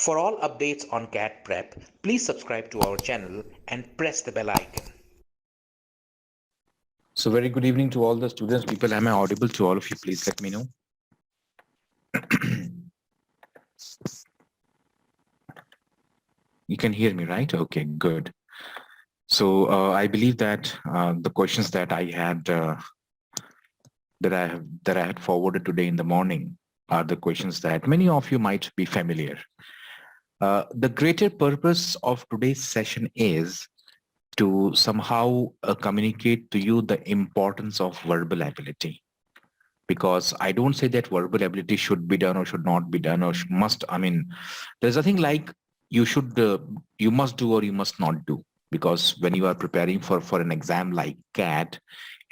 For all updates on CAT prep, please subscribe to our channel and press the bell icon. So very good evening to all the students. People, am I audible to all of you? Please let me know. You can hear me, right? Okay, good. So I believe that the questions that I had that I had forwarded today in the morning are the questions that many of you might be familiar. The greater purpose of today's session is to somehow communicate to you the importance of verbal ability. Because I don't say that verbal ability should be done or should not be done or must. I mean, there's nothing like you must do or you must not do. Because when you are preparing for an exam like CAT,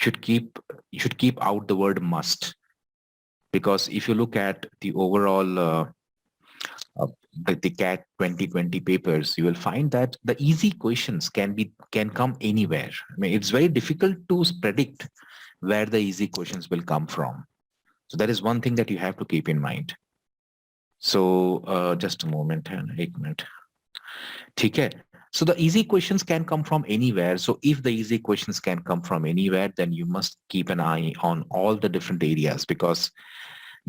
you should keep out the word must. Because if you look at the overall uh, the CAT 2020 papers, you will find that the easy questions can come anywhere. I mean, it's very difficult to predict where the easy questions will come from. So that is one thing that you have to keep in mind. So just a moment and 1 minute. Okay. So the easy questions can come from anywhere. So if the easy questions can come from anywhere, then you must keep an eye on all the different areas, because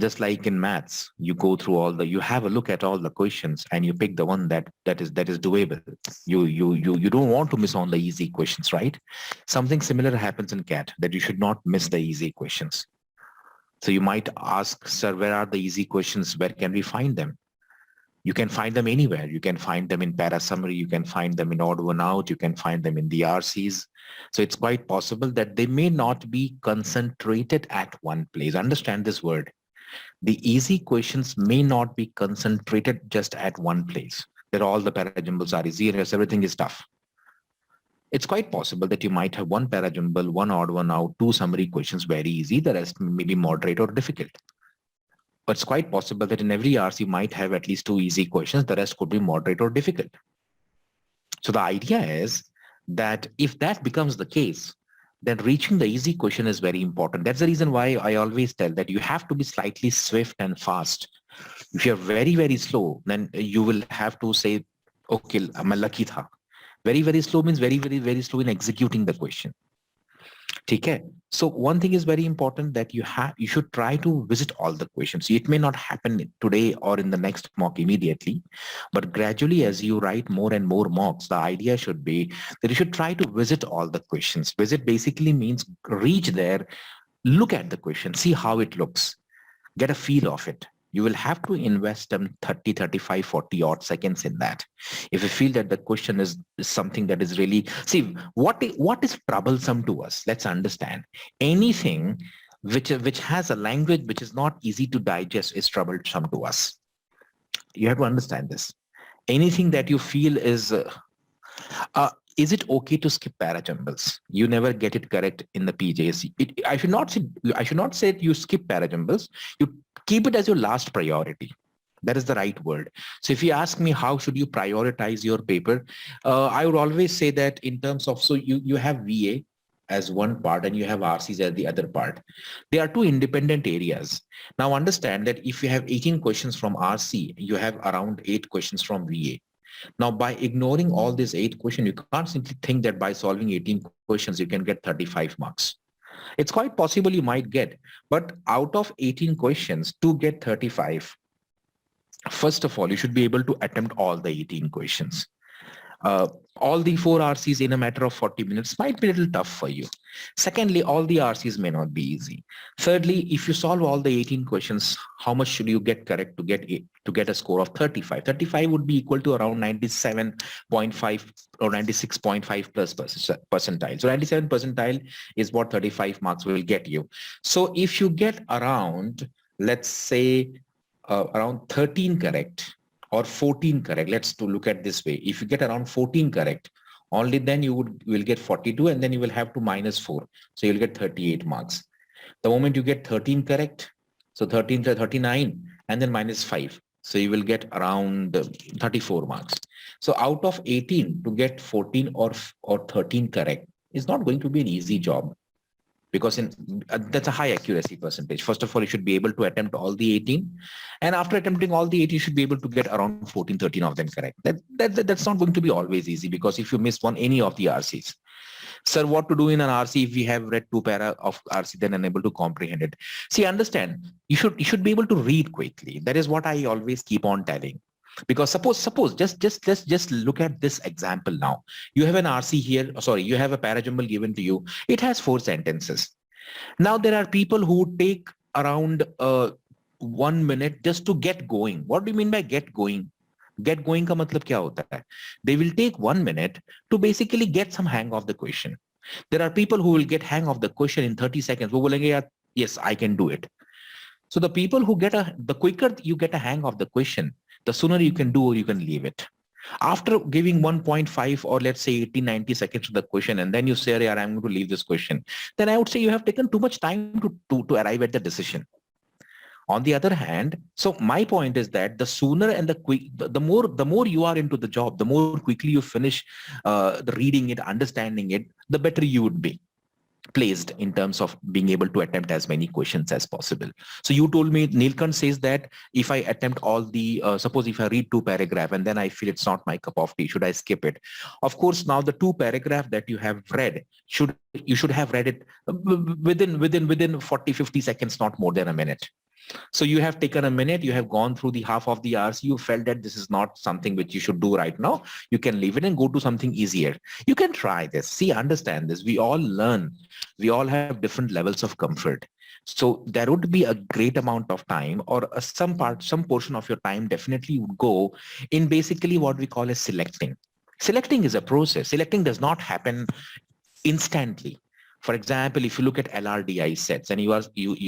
just like in maths, you go through you have a look at all the questions and you pick the one that is doable. You don't want to miss on the easy questions, right? Something similar happens in CAT, that you should not miss the easy questions. So you might ask, sir, where are the easy questions? Where can we find them? You can find them anywhere. You can find them in para summary. You can find them in odd one out. You can find them in the RCs. So it's quite possible that they may not be concentrated at one place. Understand this word. The easy questions may not be concentrated just at one place. That all the parajumbles are easy, everything is tough. It's quite possible that you might have one parajumble, one odd one out, two summary questions very easy, the rest may be moderate or difficult. But it's quite possible that in every RC you might have at least two easy questions, the rest could be moderate or difficult. So the idea is that if that becomes the case, then reaching the easy question is very important. That's the reason why I always tell that you have to be slightly swift and fast. If you're very, very slow, then you will have to say, okay, I'm lucky tha. Very, very slow means very, very, very slow in executing the question. Okay. So one thing is very important, that you should try to visit all the questions. It may not happen today or in the next mock immediately, but gradually as you write more and more mocks, the idea should be that you should try to visit all the questions. Visit basically means reach there, look at the question, see how it looks, get a feel of it. You will have to invest them 30, 35, 40 odd seconds in that. If you feel that the question is something that is really, see, what is troublesome to us? Let's understand. Anything which has a language which is not easy to digest is troublesome to us. You have to understand this. Anything that you feel is it okay to skip parajumbles? You never get it correct in the PJs. I should not say you skip parajumbles. You keep it as your last priority. That is the right word. So if you ask me how should you prioritize your paper, I would always say that in terms of, so you have VA as one part and you have RCs as the other part. They are two independent areas. Now understand that if you have 18 questions from RC, you have around 8 questions from VA. Now, by ignoring all these 8 questions, you can't simply think that by solving 18 questions, you can get 35 marks. It's quite possible you might get, but out of 18 questions to get 35, first of all, you should be able to attempt all the 18 questions. All the 4 RCs in a matter of 40 minutes might be a little tough for you. Secondly, all the RCs may not be easy. Thirdly, if you solve all the 18 questions, how much should you get correct to get a score of 35? 35 would be equal to around 97.5 or 96.5 plus percentile. So 97 percentile is what 35 marks will get you. So if you get around, let's say, around 13 correct, or 14 correct. Let's to look at this way. If you get around 14 correct, only then you will get 42, and then you will have to minus 4. So you'll get 38 marks. The moment you get 13 correct, so 13 to 39, and then minus 5. So you will get around 34 marks. So out of 18 to get 14 or 13 correct is not going to be an easy job. because that's a high accuracy percentage. First of all, you should be able to attempt all the 18. And after attempting all the 18, you should be able to get around 14, 13 of them correct. That's not going to be always easy, because if you miss any of the RCs, sir, what to do in an RC if we have read 2 para of RC, then unable to comprehend it? See, understand, you should be able to read quickly. That is what I always keep on telling. Because suppose let's just look at this example now. You have an RC here, sorry, you have a parajumble given to you. It has 4 sentences. Now there are people who would take around 1 minute just to get going. What do you mean by get going? Get going का मतलब क्या होता है? They will take 1 minute to basically get some hang of the question. There are people who will get hang of the question in 30 seconds. वो बोलेंगे यार, yes, I can do it. So the people who the quicker you get a hang of the question, the sooner you can do or you can leave it. After giving 1.5 or let's say 80, 90 seconds to the question, and then you say, yeah, I'm going to leave this question, then I would say you have taken too much time to arrive at the decision. On the other hand, so my point is that the sooner and the more you are into the job, the more quickly you finish the reading it, understanding it, the better you would be placed in terms of being able to attempt as many questions as possible. So you told me, Neelkanth says that if I attempt all the, suppose if I read 2 paragraphs and then I feel it's not my cup of tea, should I skip it? Of course, now the 2 paragraphs that you have read, you should have read it within 40, 50 seconds, not more than a minute. So you have taken a minute, you have gone through the half of the RC, you felt that this is not something which you should do right now. You can leave it and go to something easier. You can try this. See, understand this. We all learn. We all have different levels of comfort. So there would be a great amount of time, or some portion of your time definitely would go in basically what we call as selecting. Selecting is a process. Selecting does not happen instantly. For example, if you look at LRDI sets and you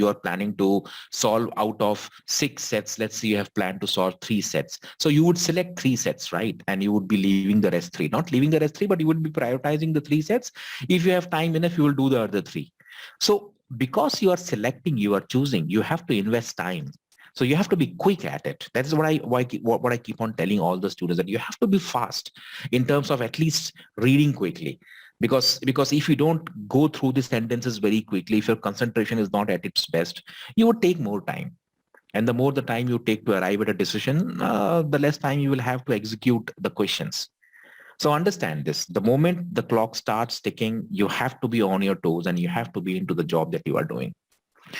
are planning to solve out of 6 sets, let's say you have planned to solve 3 sets. So you would select 3 sets, right? And you would be leaving the rest 3, not leaving the rest 3, but you would be prioritizing the 3 sets. If you have time enough, you will do the other 3. So because you are selecting, you are choosing, you have to invest time. So you have to be quick at it. That is what I keep on telling all the students, that you have to be fast in terms of at least reading quickly. Because if you don't go through the sentences very quickly, if your concentration is not at its best, you would take more time. And the more the time you take to arrive at a decision, the less time you will have to execute the questions. So understand this. The moment the clock starts ticking, you have to be on your toes and you have to be into the job that you are doing.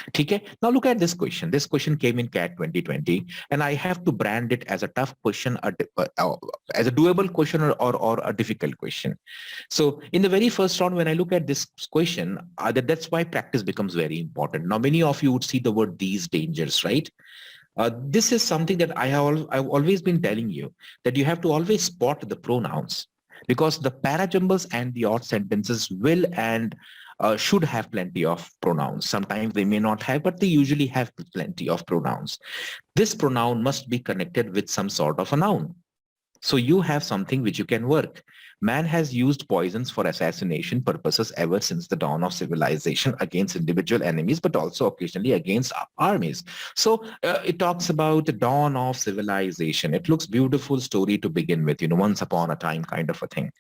Okay. Now look at this question. This question came in CAT 2020, and I have to brand it as a tough question, as a doable question or a difficult question. So in the very first round, when I look at this question, that's why practice becomes very important. Now, many of you would see the word "these dangers," right? This is something that I've always been telling you, that you have to always spot the pronouns, because the parajumbles and the odd sentences will and should have plenty of pronouns. Sometimes they may not have, but they usually have plenty of pronouns. This pronoun must be connected with some sort of a noun. So you have something which you can work. Man has used poisons for assassination purposes ever since the dawn of civilization, against individual enemies, but also occasionally against armies. So it talks about the dawn of civilization. It looks beautiful story to begin with, once upon a time kind of a thing.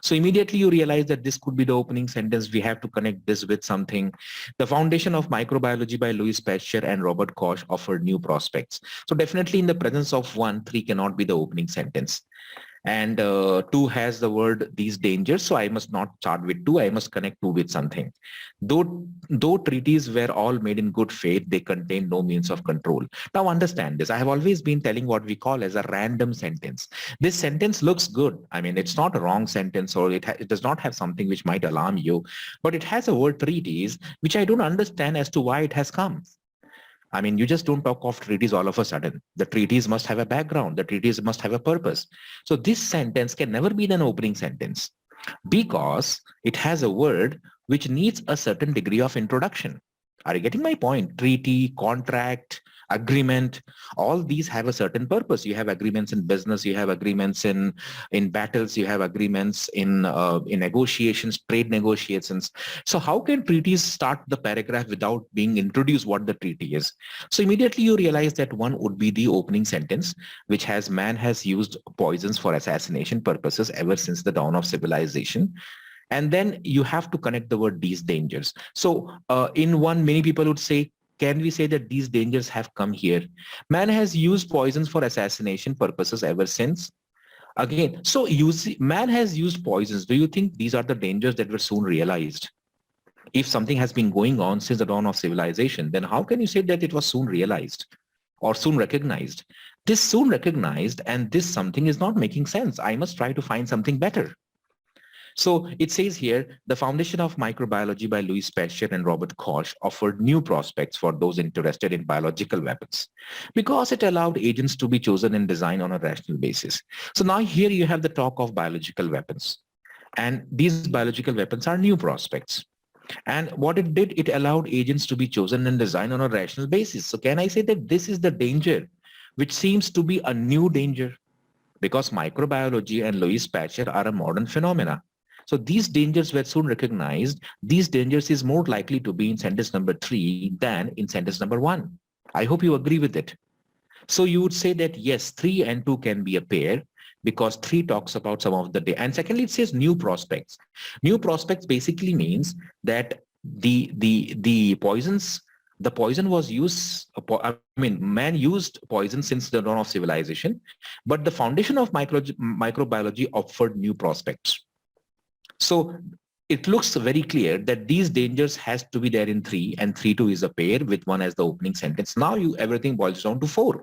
So immediately you realize that this could be the opening sentence. We have to connect this with something. The Foundation of Microbiology by Louis Pasteur and Robert Koch offered new prospects. So definitely in the presence of 1, 3 cannot be the opening sentence. And 2 has the word "these dangers," so I must not start with 2. I must connect 2 with something. Though treaties were all made in good faith, they contain no means of control. Now understand this. I have always been telling what we call as a random sentence. This sentence looks good. I mean, it's not a wrong sentence, or it does not have something which might alarm you, but it has a word "treaties," which I don't understand as to why it has come. I mean, you just don't talk of treaties all of a sudden. The treaties must have a background. The treaties must have a purpose. So this sentence can never be an opening sentence, because it has a word which needs a certain degree of introduction. Are you getting my point? Treaty, contract, agreement, all these have a certain purpose. You have agreements in business, you have agreements in battles, you have agreements in negotiations, trade negotiations. So how can treaties start the paragraph without being introduced what the treaty is? So immediately you realize that one would be the opening sentence, which has "man has used poisons for assassination purposes ever since the dawn of civilization." And then you have to connect the word these dangers. So in one, many people would say, can we say that these dangers have come here? Man has used poisons for assassination purposes ever since. Again, so you see, man has used poisons. Do you think these are the dangers that were soon realized? If something has been going on since the dawn of civilization, then how can you say that it was soon realized or soon recognized? This soon recognized and this something is not making sense. I must try to find something better. So it says here, the foundation of microbiology by Louis Pasteur and Robert Koch offered new prospects for those interested in biological weapons because it allowed agents to be chosen and designed on a rational basis. So now here you have the talk of biological weapons. And these biological weapons are new prospects. And what it did, it allowed agents to be chosen and designed on a rational basis. So can I say that this is the danger, which seems to be a new danger? Because microbiology and Louis Pasteur are a modern phenomena. So these dangers were soon recognized. These dangers is more likely to be in sentence number 3 than in sentence number 1. I hope you agree with it. So you would say that yes, 3 and 2 can be a pair because 3 talks about some of the day. And secondly, it says new prospects. New prospects basically means that the poisons, the poison was used, man used poison since the dawn of civilization, but the foundation of microbiology offered new prospects. So it looks very clear that these dangers has to be there in 3 and 3-2 is a pair with 1 as the opening sentence. Now everything boils down to 4.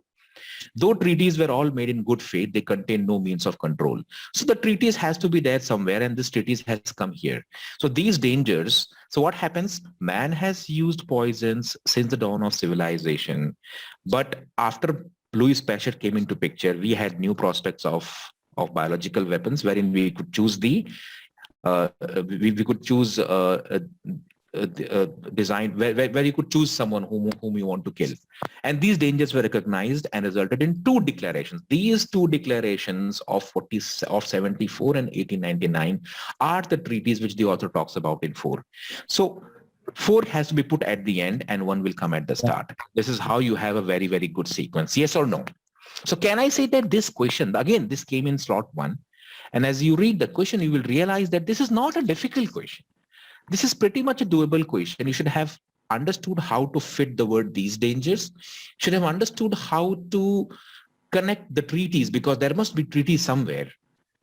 Though treaties were all made in good faith, they contain no means of control. So the treatise has to be there somewhere and this treatise has come here. So these dangers, so what happens? Man has used poisons since the dawn of civilization. But after Louis Pasteur came into picture, we had new prospects of biological weapons wherein we could choose we could choose design where you could choose someone whom you want to kill. And these dangers were recognized and resulted in 2 declarations. These 2 declarations of 74 and 1899 are the treaties which the author talks about in 4. So 4 has to be put at the end and 1 will come at the start. This is how you have a very, very good sequence. Yes or no? So can I say that this question, again, this came in slot 1. And as you read the question, you will realize that this is not a difficult question. This is pretty much a doable question. You should have understood how to fit the word these dangers, should have understood how to connect the treaties because there must be treaties somewhere.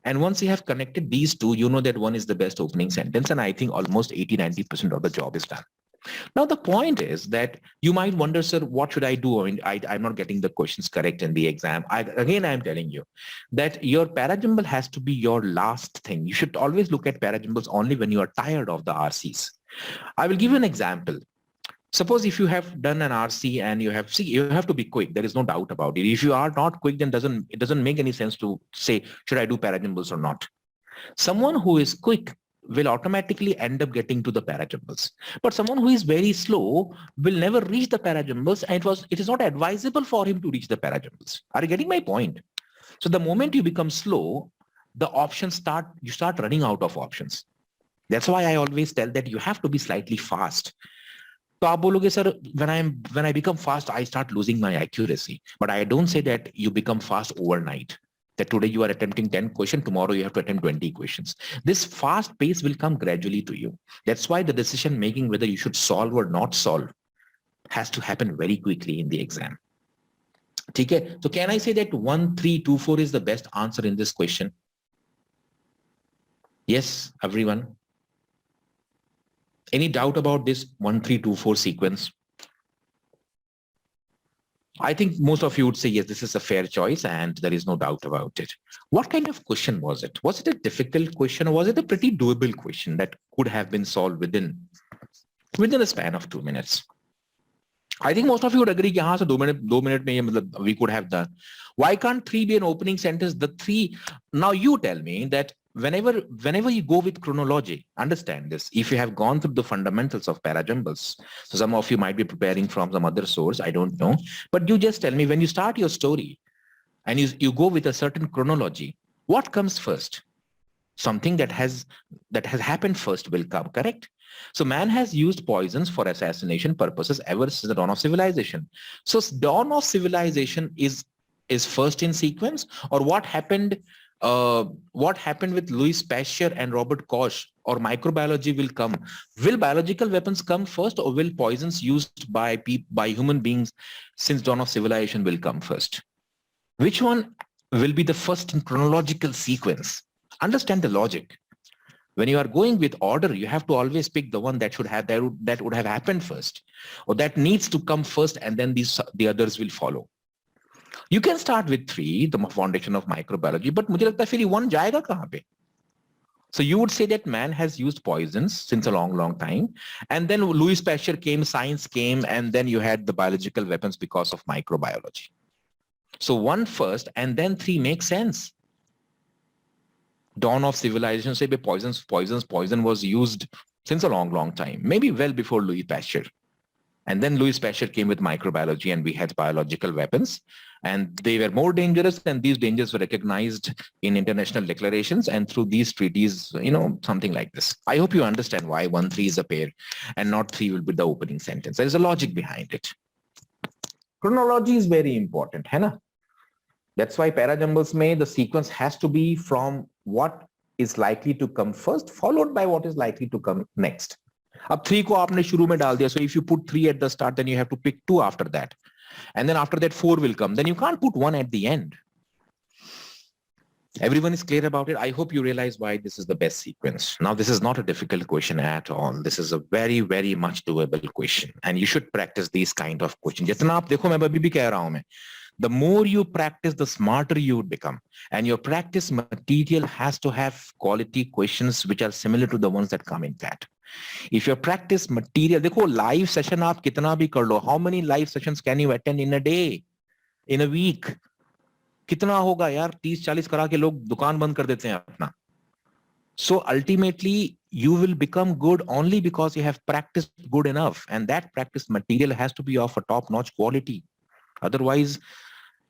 And once you have connected these 2, you know that 1 is the best opening sentence. And I think almost 80-90% of the job is done. Now, the point is that you might wonder, sir, what should I do? I mean, I'm not getting the questions correct in the exam. Again, I'm telling you that your parajumble has to be your last thing. You should always look at parajumbles only when you are tired of the RCs. I will give you an example. Suppose if you have done an RC and you have to be quick. There is no doubt about it. If you are not quick, then it doesn't make any sense to say, should I do parajumbles or not? Someone who is quick will automatically end up getting to the parajumbles. But someone who is very slow will never reach the parajumbles, and it is not advisable for him to reach the parajumbles. Are you getting my point? So the moment you become slow, the options you start running out of options. That's why I always tell that you have to be slightly fast. So आप बोलोगे, sir, when I become fast, I start losing my accuracy. But I don't say that you become fast overnight. That today you are attempting 10 questions, tomorrow you have to attempt 20 questions. This fast pace will come gradually to you. That's why the decision making whether you should solve or not solve has to happen very quickly in the exam. Okay? So can I say that 1, 3, 2, 4 is the best answer in this question? Yes, everyone. Any doubt about this 1, 3, 2, 4 sequence? I think most of you would say, yes, this is a fair choice and there is no doubt about it. What kind of question was it? Was it a difficult question or was it a pretty doable question that could have been solved within a span of 2 minutes? I think most of you would agree that 2 minutes we could have done. Why can't 3 be an opening sentence? The 3, now you tell me that whenever you go with chronology, understand this, if you have gone through the fundamentals of parajumbles, so some of you might be preparing from some other source, I don't know, but you just tell me when you start your story and you go with a certain chronology, what comes first? Something that has happened first will come, correct? So man has used poisons for assassination purposes ever since the dawn of civilization. So dawn of civilization is is first in sequence, or what happened with Louis Pasteur and Robert Koch, or microbiology will come? Will biological weapons come first, or will poisons used by human beings since dawn of civilization will come first? Which one will be the first in chronological sequence? Understand the logic. When you are going with order, you have to always pick the one that would have happened first, or that needs to come first, and then the others will follow. You can start with 3, the foundation of microbiology, but मुझे लगता है फिर 1 जाएगा कहाँ पे? So you would say that man has used poisons since a long, long time. And then Louis Pasteur came, science came, and then you had the biological weapons because of microbiology. So 1 first, and then 3 makes sense. Dawn of civilization, say poison was used since a long, long time, maybe well before Louis Pasteur. And then Louis Pasteur came with microbiology, and we had biological weapons, and they were more dangerous, and these dangers were recognized in international declarations and through these treaties, something like this. I hope you understand why 1, 3 is a pair and not 3 will be the opening sentence. There is a logic behind it. Chronology is very important, है ना? That's why parajumbles the sequence has to be from what is likely to come first, followed by what is likely to come next. अब 3 को आपने शुरू में डाल दिया, so if you put 3 at the start, then you have to pick 2 after that, and then after that 4 will come. Then you can't put 1 at the end. Everyone is clear about it? I hope you realize why this is the best sequence. Now, this is not a difficult question at all. This is a very, very much doable question, and you should practice these kind of questions. जितना आप देखो, मैं अभी भी कह रहा हूं मैं. The more you practice, the smarter you would become. And your practice material has to have quality questions which are similar to the ones that come in CAT. If your practice material, देखो live session आप कितना भी कर लो, how many live sessions can you attend in a day, in a week? कितना होगा यार? 30-40 करा के लोग दुकान बंद कर देते हैं अपना. So ultimately, you will become good only because you have practiced good enough, and that practice material has to be of a top-notch quality. Otherwise,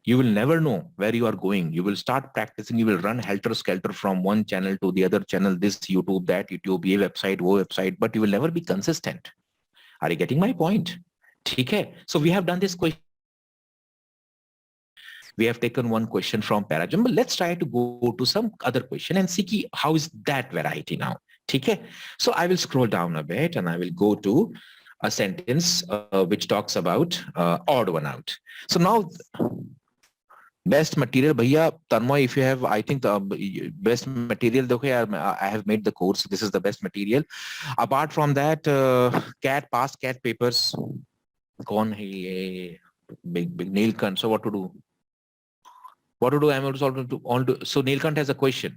you will never know where you are going. You will start practicing, you will run helter-skelter from one channel to the other channel, this YouTube, that YouTube, ye website, wo website, but you will never be consistent. Are you getting my point? Okay. So we have done this question. We have taken one question from Parajumble. Let's try to go to some other question and see how is that variety now. Okay. So I will scroll down a bit and I will go to a sentence which talks about odd one out. So now, best material, bhaiya, Tanmoy, if you have, I think the best material, I have made the course. This is the best material. Apart from that, past CAT papers, kaun hai ye? Big Neelkant. So what to do? What to do? I'm able to solve so Neelkant has a question.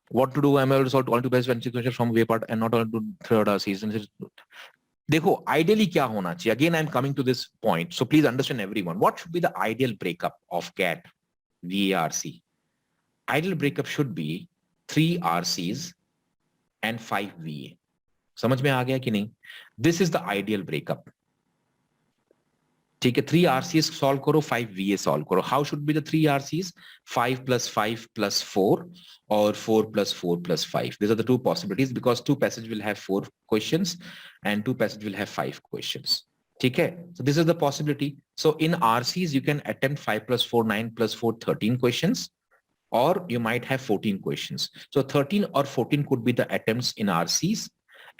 What to do? I'm able to solve all 2 best questions from way part and not all to third season. देखो, ideally क्या होना चाहिए? Again, I'm coming to this point. So please understand everyone. What should be the ideal breakup of CAT VARC? Ideal breakup should be 3 RCs and 5 VA. समझ में आ गया कि नहीं? This is the ideal breakup. ठीक है, 3 RCs solve करो, 5 VA solve करो. How should be the 3 RCs? 5 plus 5 plus 4 or 4 plus 4 plus 5. These are the 2 possibilities because 2 passages will have 4 questions and 2 passages will have 5 questions. ठीक है? So this is the possibility. So in RCs, you can attempt 5 plus 4, 9 plus 4, 13 questions, or you might have 14 questions. So 13 or 14 could be the attempts in RCs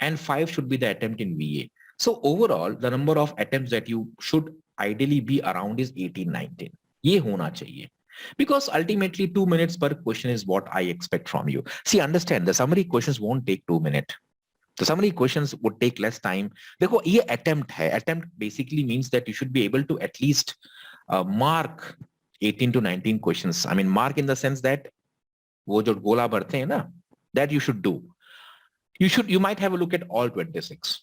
and 5 should be the attempt in VA. So overall, the number of attempts that you should ideally be around is 18, 19. ये होना चाहिए. Because ultimately 2 minutes per question is what I expect from you. See, understand, the summary questions won't take 2 minutes. The summary questions would take less time. देखो, ये attempt है. Attempt basically means that you should be able to at least mark 18 to 19 questions. I mean, mark in the sense that वो जो गोला भरते हैं ना, that you should do. You might have a look at all 26.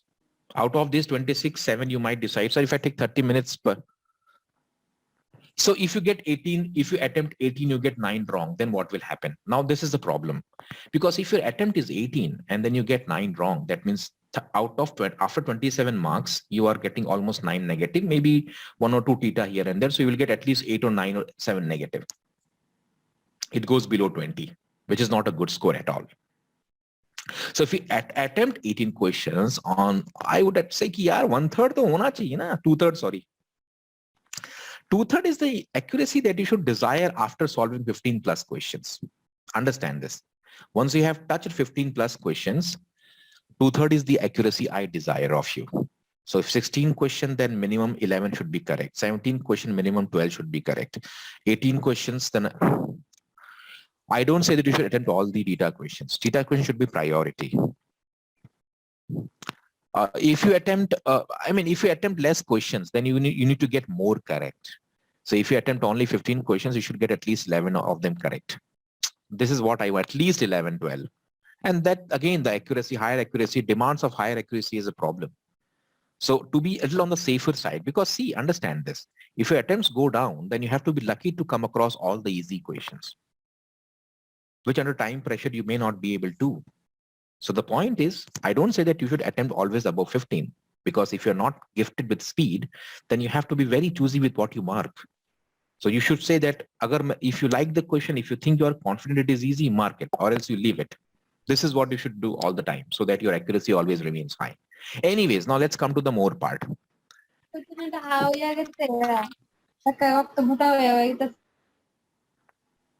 Out of these 26, 7 you might decide. So if I take 30 minutes per. So if you get 18, if you attempt 18, you get 9 wrong, then what will happen? Now this is the problem. Because if your attempt is 18 and then you get 9 wrong, that means out of after 27 marks, you are getting almost 9 negative, maybe 1 or 2 theta here and there. So you will get at least 8 or 9 or 7 negative. It goes below 20, which is not a good score at all. So if you attempt 18 questions on, I would say कि यार 1/3 तो होना चाहिए ना, 2/3, sorry. 2/3 is the accuracy that you should desire after solving 15 plus questions. Understand this. Once you have touched 15 plus questions, 2/3 is the accuracy I desire of you. So if 16 question, then minimum 11 should be correct. 17 question, minimum 12 should be correct. 18 questions, then I don't say that you should attempt all the data questions. Data questions should be priority. If you attempt, if you attempt less questions, then you need to get more correct. So if you attempt only 15 questions, you should get at least 11 of them correct. This is what I want, at least 11, 12. And that, again, the accuracy, higher accuracy, demands of higher accuracy is a problem. So to be a little on the safer side, because see, understand this. If your attempts go down, then you have to be lucky to come across all the easy questions, which under time pressure, you may not be able to. So the point is, I don't say that you should attempt always above 15, because if you're not gifted with speed, then you have to be very choosy with what you mark. So you should say that if you like the question, if you think you are confident it is easy, mark it, or else you leave it. This is what you should do all the time, so that your accuracy always remains high. Anyways, now let's come to the more part.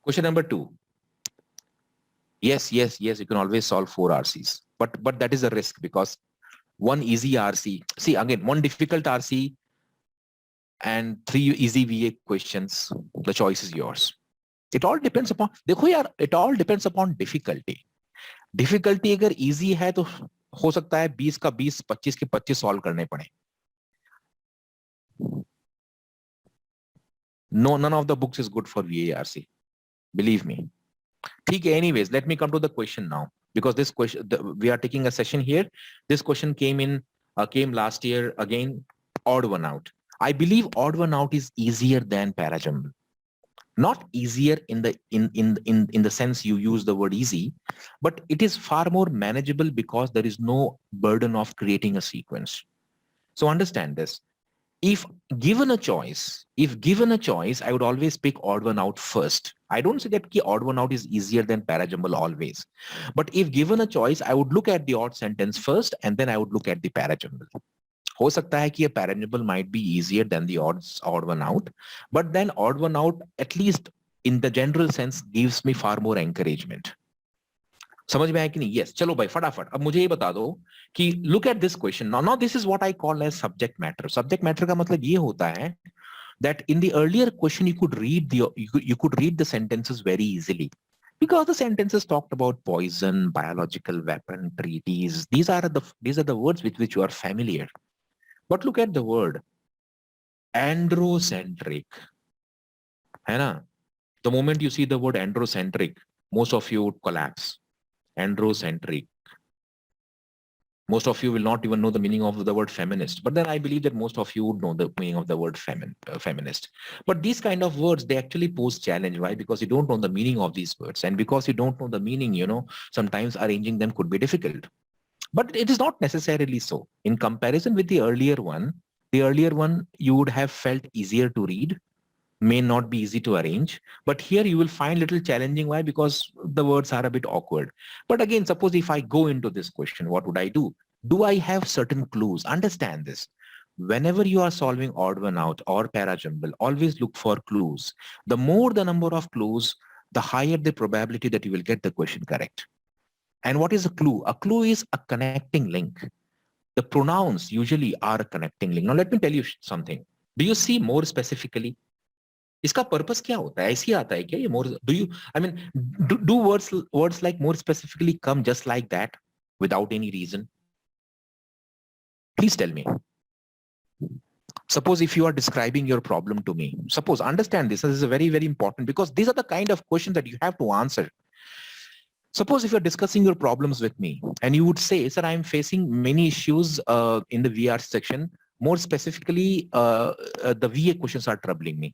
Question number 2. Yes, you can always solve 4 RCs, but that is a risk, because one easy RC, see again, one difficult RC and 3 easy VA questions, the choice is yours. It all depends upon, देखो यार, it all depends upon difficulty. Difficulty अगर easy है तो हो सकता है 20 का 20, 25 के 25 solve करने पड़े. No, none of the books is good for VARC. Believe me. Okay, anyways, let me come to the question now, because this question, we are taking a session here. This question came last year again, odd one out. I believe odd one out is easier than parajumble. Not easier in the sense you use the word easy, but it is far more manageable because there is no burden of creating a sequence. So understand this. If given a choice, I would always pick odd one out first. I don't say that odd one out is easier than parajumble always. But if given a choice, I would look at the odd sentence first, and then I would look at the parajumble. हो सकता है कि a parajumble might be easier than the odd one out, but then odd one out, at least in the general sense, gives me far more encouragement. समझ में आया कि नहीं? Yes, चलो भाई फटाफट अब मुझे ये बता दो कि look at this question. Now this is what I call as subject matter. Subject matter का मतलब ये होता है that in the earlier question you could read the sentences very easily, because the sentences talked about poison, biological weapon, treaties. These are the words with which you are familiar. But look at the word androcentric. है ना? The moment you see the word androcentric, most of you would collapse. Androcentric. Most of you will not even know the meaning of the word feminist, but then I believe that most of you would know the meaning of the word feminist. But these kind of words, they actually pose challenge. Why? Because you don't know the meaning of these words, and because you don't know the meaning, sometimes arranging them could be difficult. But it is not necessarily so. In comparison with the earlier one, you would have felt easier to read, may not be easy to arrange, but here you will find little challenging. Why? Because the words are a bit awkward. But again, suppose if I go into this question, what would I do? Do I have certain clues? Understand this. Whenever you are solving odd one out or parajumble, always look for clues. The more the number of clues, the higher the probability that you will get the question correct. And what is a clue? A clue is a connecting link. The pronouns usually are a connecting link. Now let me tell you something. Do you see more specifically? इसका purpose क्या होता है? ऐसे ही आता है क्या ये more? Do words like more specifically come just like that without any reason? Please tell me. Suppose if you are describing your problem to me, suppose, understand this is very, very important, because these are the kind of questions that you have to answer. Suppose if you're discussing your problems with me and you would say, sir, I'm facing many issues in the VR section. More specifically, the VA questions are troubling me.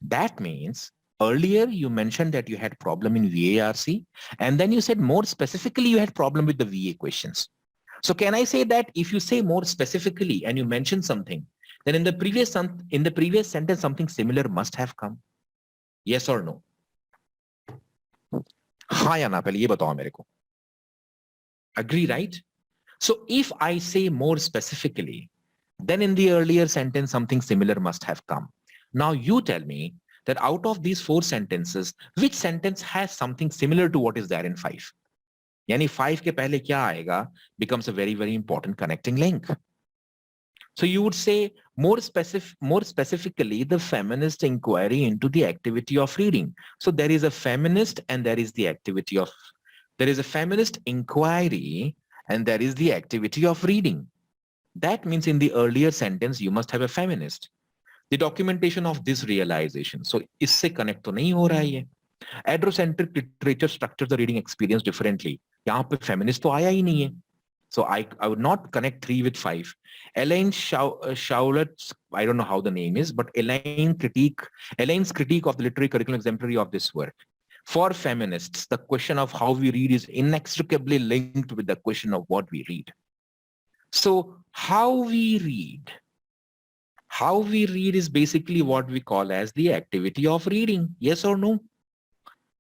That means earlier you mentioned that you had problem in VARC, and then you said more specifically you had problem with the VA questions. So can I say that if you say more specifically and you mention something, then in the previous sentence something similar must have come? Yes or no? हाँ या ना, पहले ये बताओ मेरे को. Agree, right? So if I say more specifically, then in the earlier sentence something similar must have come. Now you tell me that out of these 4 sentences, which sentence has something similar to what is there in 5? यानी 5 के पहले क्या आएगा becomes a very, very important connecting link. So you would say more specifically, the feminist inquiry into the activity of reading. So there is a feminist and there is the activity of, there is a feminist inquiry and there is the activity of reading. That means in the earlier sentence, you must have a feminist. The documentation of this realization. So इससे connect तो नहीं हो रहा है ये. Androcentric literature structures the reading experience differently. यहाँ पे feminist तो आया ही नहीं है. So I would not connect 3 with 5. Elaine Shaulet's, I don't know how the name is, but Elaine's critique of the literary curriculum exemplary of this work. For feminists, the question of how we read is inextricably linked with the question of what we read. So how we read is basically what we call as the activity of reading. Yes or no?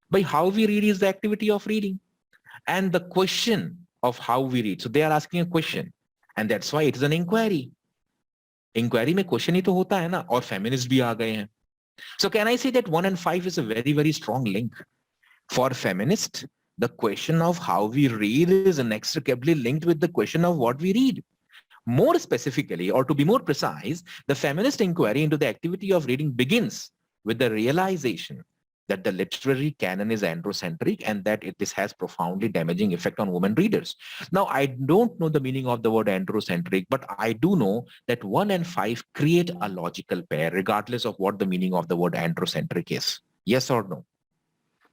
By how we read is the activity of reading. And the question of how we read. So they are asking a question. And that's why it is an inquiry. Inquiry में question ही तो होता है ना, और feminists भी आ गए हैं. So can I say that 1 and 5 is a very, very strong link? For feminists, the question of how we read is inextricably linked with the question of what we read. More specifically, or to be more precise, the feminist inquiry into the activity of reading begins with the realization that the literary canon is androcentric and that this has profoundly damaging effect on women readers. Now, I don't know the meaning of the word androcentric, but I do know that 1 and 5 create a logical pair regardless of what the meaning of the word androcentric is. Yes or no?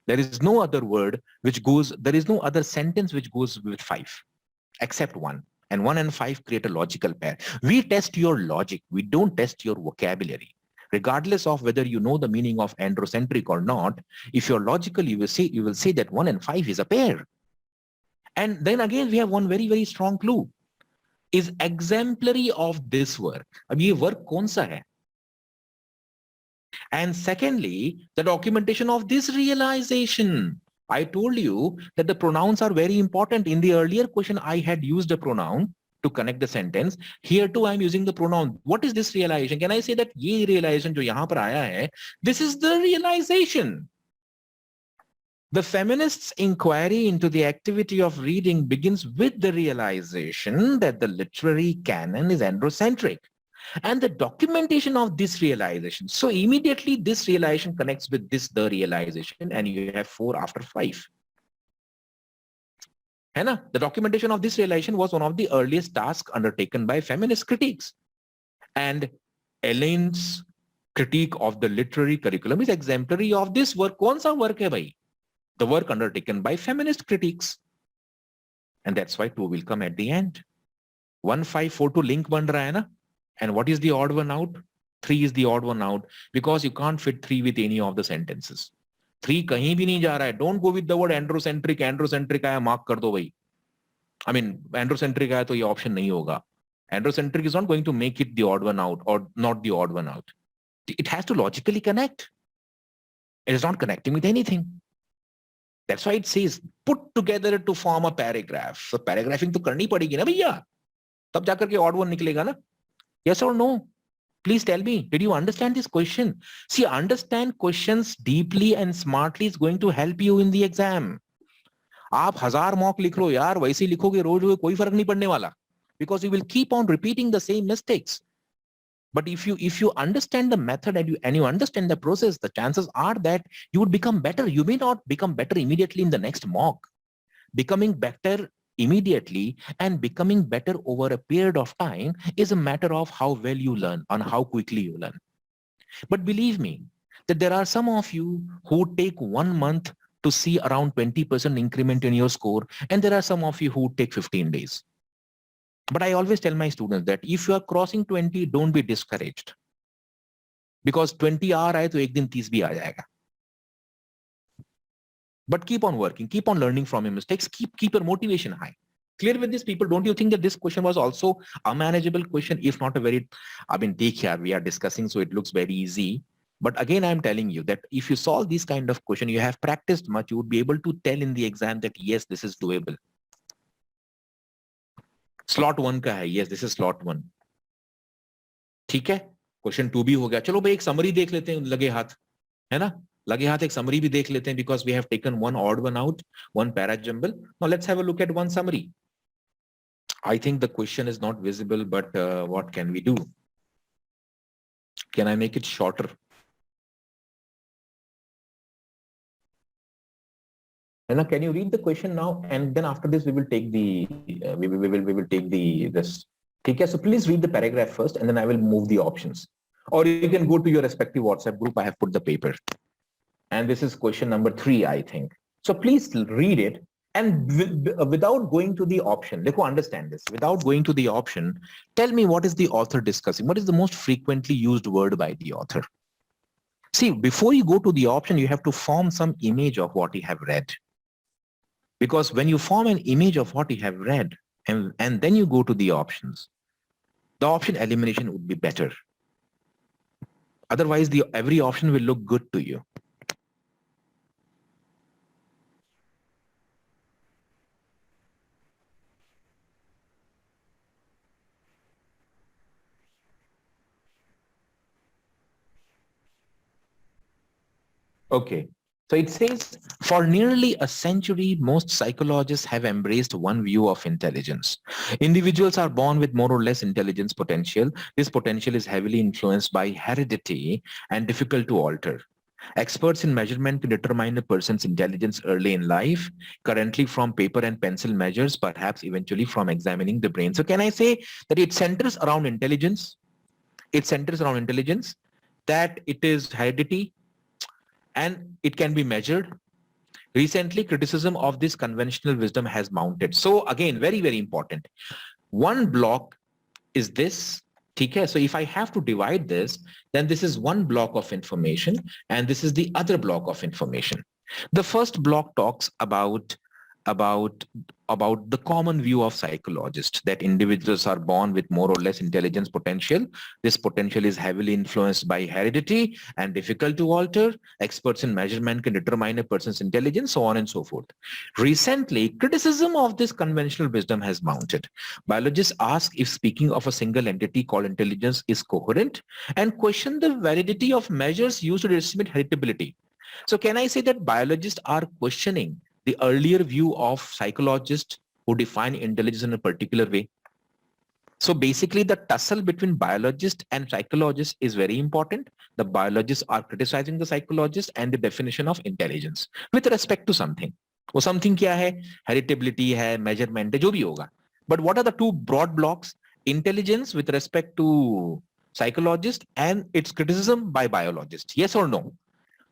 There is no other word which goes, there is no other sentence which goes with 5 except 1. And 1 and 5 create a logical pair. We test your logic. We don't test your vocabulary. Regardless of whether you know the meaning of androcentric or not, if you're logical, you will say that 1 and 5 is a pair. And then again, we have one very, very strong clue. Is exemplary of this work. अब ये work कौन सा है? And secondly, the documentation of this realization. I told you that the pronouns are very important. In the earlier question, I had used a pronoun to connect the sentence. Here too, I'm using the pronoun. What is this realization? Can I say that ये realization जो यहाँ पर आया है, this is the realization. The feminists' inquiry into the activity of reading begins with the realization that the literary canon is androcentric. And the documentation of this realization. So immediately this realization connects with this, the realization, and you have 4 after 5. The documentation of this realization was one of the earliest tasks undertaken by feminist critiques. And Elaine's critique of the literary curriculum is exemplary of this work. कौन सा work है भाई? The work undertaken by feminist critiques. And that's why 2 will come at the end. 1, 5, 4 to link बन रहा है ना? And what is the odd one out? 3 is the odd one out because you can't fit 3 with any of the sentences. 3 कहीं भी नहीं जा रहा है. Don't go with the word androcentric. Androcentric आया mark कर दो भाई. I mean, androcentric आया तो ये option नहीं होगा. Androcentric is not going to make it the odd one out or not the odd one out. It has to logically connect. It is not connecting with anything. That's why it says put together to form a paragraph. So paragraphing तो करनी पड़ेगी ना भैया. तब जाकर के odd one निकलेगा ना. Yes or no? Please tell me, did you understand this question? See, understand questions deeply and smartly is going to help you in the exam. आप 1000 mock लिख लो यार, वैसे ही लिखोगे रोज रोज कोई फर्क नहीं पड़ने वाला. Because you will keep on repeating the same mistakes. But if you understand the method and you understand the process, the chances are that you would become better. You may not become better immediately in the next mock. Becoming better immediately and becoming better over a period of time is a matter of how well you learn and how quickly you learn. But believe me that there are some of you who take 1 month to see around 20% increment in your score, and there are some of you who take 15 days. But I always tell my students that if you are crossing 20, don't be discouraged. Because 20 आ रहा है तो एक दिन 30 भी आ जाएगा. But keep on working, keep on learning from your mistakes, keep your motivation high. Clear with this, people? Don't you think that this question was also a manageable question, if not a very, I mean, we are discussing, so it looks very easy. But again, I'm telling you that if you solve this kind of question, you have practiced much, you would be able to tell in the exam that yes, this is doable. Slot 1 का है, yes, this is slot 1. ठीक है? Question 2 भी हो गया. चलो भाई एक समरी देख लेते हैं लगे हाथ, है ना? लगे हाथ एक समरी भी देख लेते हैं, because we have taken one odd one out, one para jumble. Now let's have a look at one summary. I think the question is not visible, but what can we do? Can I make it shorter? Anna, can you read the question now? And then after this, we will take the we will take the this. Okay, so please read the paragraph first, and then I will move the options. Or you can go to your respective WhatsApp group. I have put the paper, and this is question number 3, I think. So please read it, and without going to the option, let me understand this. Without going to the option, tell me what is the author discussing? What is the most frequently used word by the author? See, before you go to the option, you have to form some image of what you have read. Because when you form an image of what you have read and then you go to the options, the option elimination would be better. Otherwise, every option will look good to you. Okay. So it says, for nearly a century, most psychologists have embraced one view of intelligence. Individuals are born with more or less intelligence potential. This potential is heavily influenced by heredity and difficult to alter. Experts in measurement can determine a person's intelligence early in life, currently from paper and pencil measures, perhaps eventually from examining the brain. So can I say that it centers around intelligence? It centers around intelligence, that it is heredity, and it can be measured. Recently, criticism of this conventional wisdom has mounted. So again, very, very important. One block is this. Okay, so if I have to divide this, then this is one block of information and this is the other block of information. The first block talks about about the common view of psychologists, that individuals are born with more or less intelligence potential. This potential is heavily influenced by heredity and difficult to alter. Experts in measurement can determine a person's intelligence, so on and so forth. Recently, criticism of this conventional wisdom has mounted. Biologists ask if speaking of a single entity called intelligence is coherent and question the validity of measures used to estimate heritability. So can I say that biologists are questioning the earlier view of psychologists who define intelligence in a particular way? So basically the tussle between biologists and psychologists is very important. The biologists are criticizing the psychologists and the definition of intelligence with respect to something. वो something क्या है? Heritability है, measurement है, जो भी होगा. But what are the two broad blocks? Intelligence with respect to psychologists and its criticism by biologists. Yes or no?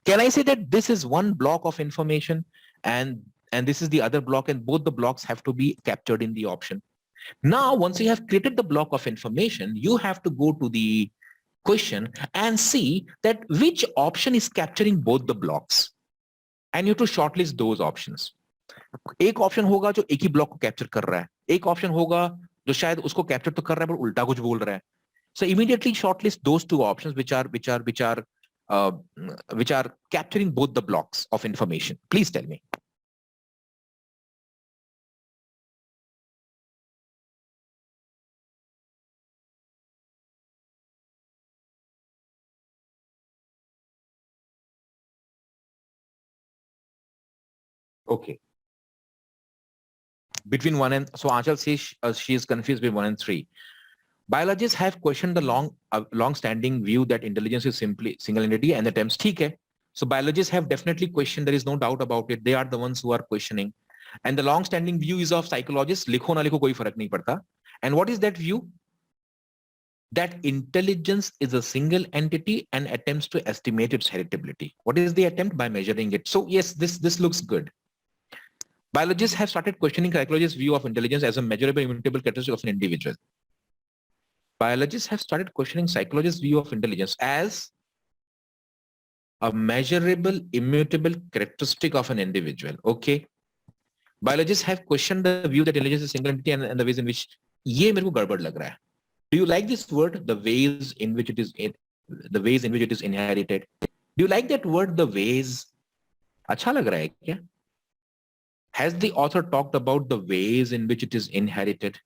Can I say that this is one block of information and this is the other block, and both the blocks have to be captured in the option? Now, once you have created the block of information, you have to go to the question and see that which option is capturing both the blocks. And you have to shortlist those options. एक option होगा जो एक ही block को capture कर रहा है, एक option होगा जो शायद उसको कैप्चर तो कर रहा है पर उल्टा कुछ बोल रहा है. So immediately shortlist those two options which are capturing both the blocks of information. Please tell me. Okay. Between 1 and, so Aanchal says she is confused between 1 and 3. Biologists have questioned the long-standing view that intelligence is simply single entity and attempts. ठीक है. So biologists have definitely questioned. There is no doubt about it. They are the ones who are questioning. And the long-standing view is of psychologists. लिखो ना लिखो कोई फर्क नहीं पड़ता. And what is that view? That intelligence is a single entity and attempts to estimate its heritability. What is the attempt? By measuring it. So yes, this looks good. Biologists have started questioning psychologists' view of intelligence as a measurable, immutable characteristic of an individual. Biologists have started questioning psychologists' view of intelligence as a measurable, immutable characteristic of an individual. Okay. Biologists have questioned the view that intelligence is a single entity and the ways in which ये मेरे को गड़बड़ लग रहा है. Do you like this word, the ways in which it is inherited? Do you like that word, the ways? अच्छा लग रहा है क्या? Has the author talked about the ways in which it is inherited?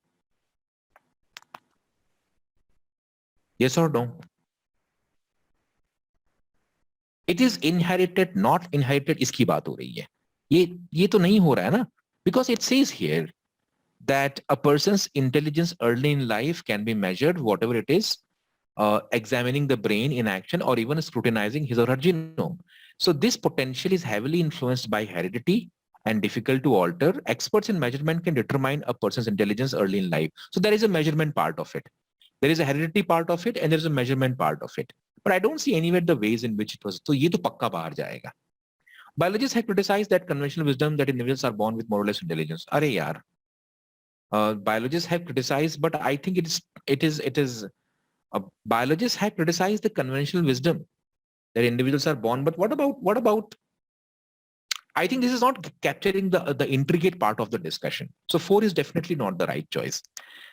Yes or no? It is inherited not inherited, इसकी बात हो रही है. ये तो नहीं हो रहा है ना, because it says here that a person's intelligence early in life can be measured, whatever it is, examining the brain in action or even scrutinizing his or her genome. So this potential is heavily influenced by heredity and difficult to alter. Experts in measurement can determine a person's intelligence early in life. So there is a measurement part of it. There is a heredity part of it and there is a measurement part of it. But I don't see anywhere the ways in which it was. So ये तो पक्का बाहर जाएगा. Biologists have criticized that conventional wisdom that individuals are born with more or less intelligence. अरे यार, biologists have criticized, but I think biologists have criticized the conventional wisdom that individuals are born. But what about? I think this is not capturing the intricate part of the discussion. So 4 is definitely not the right choice,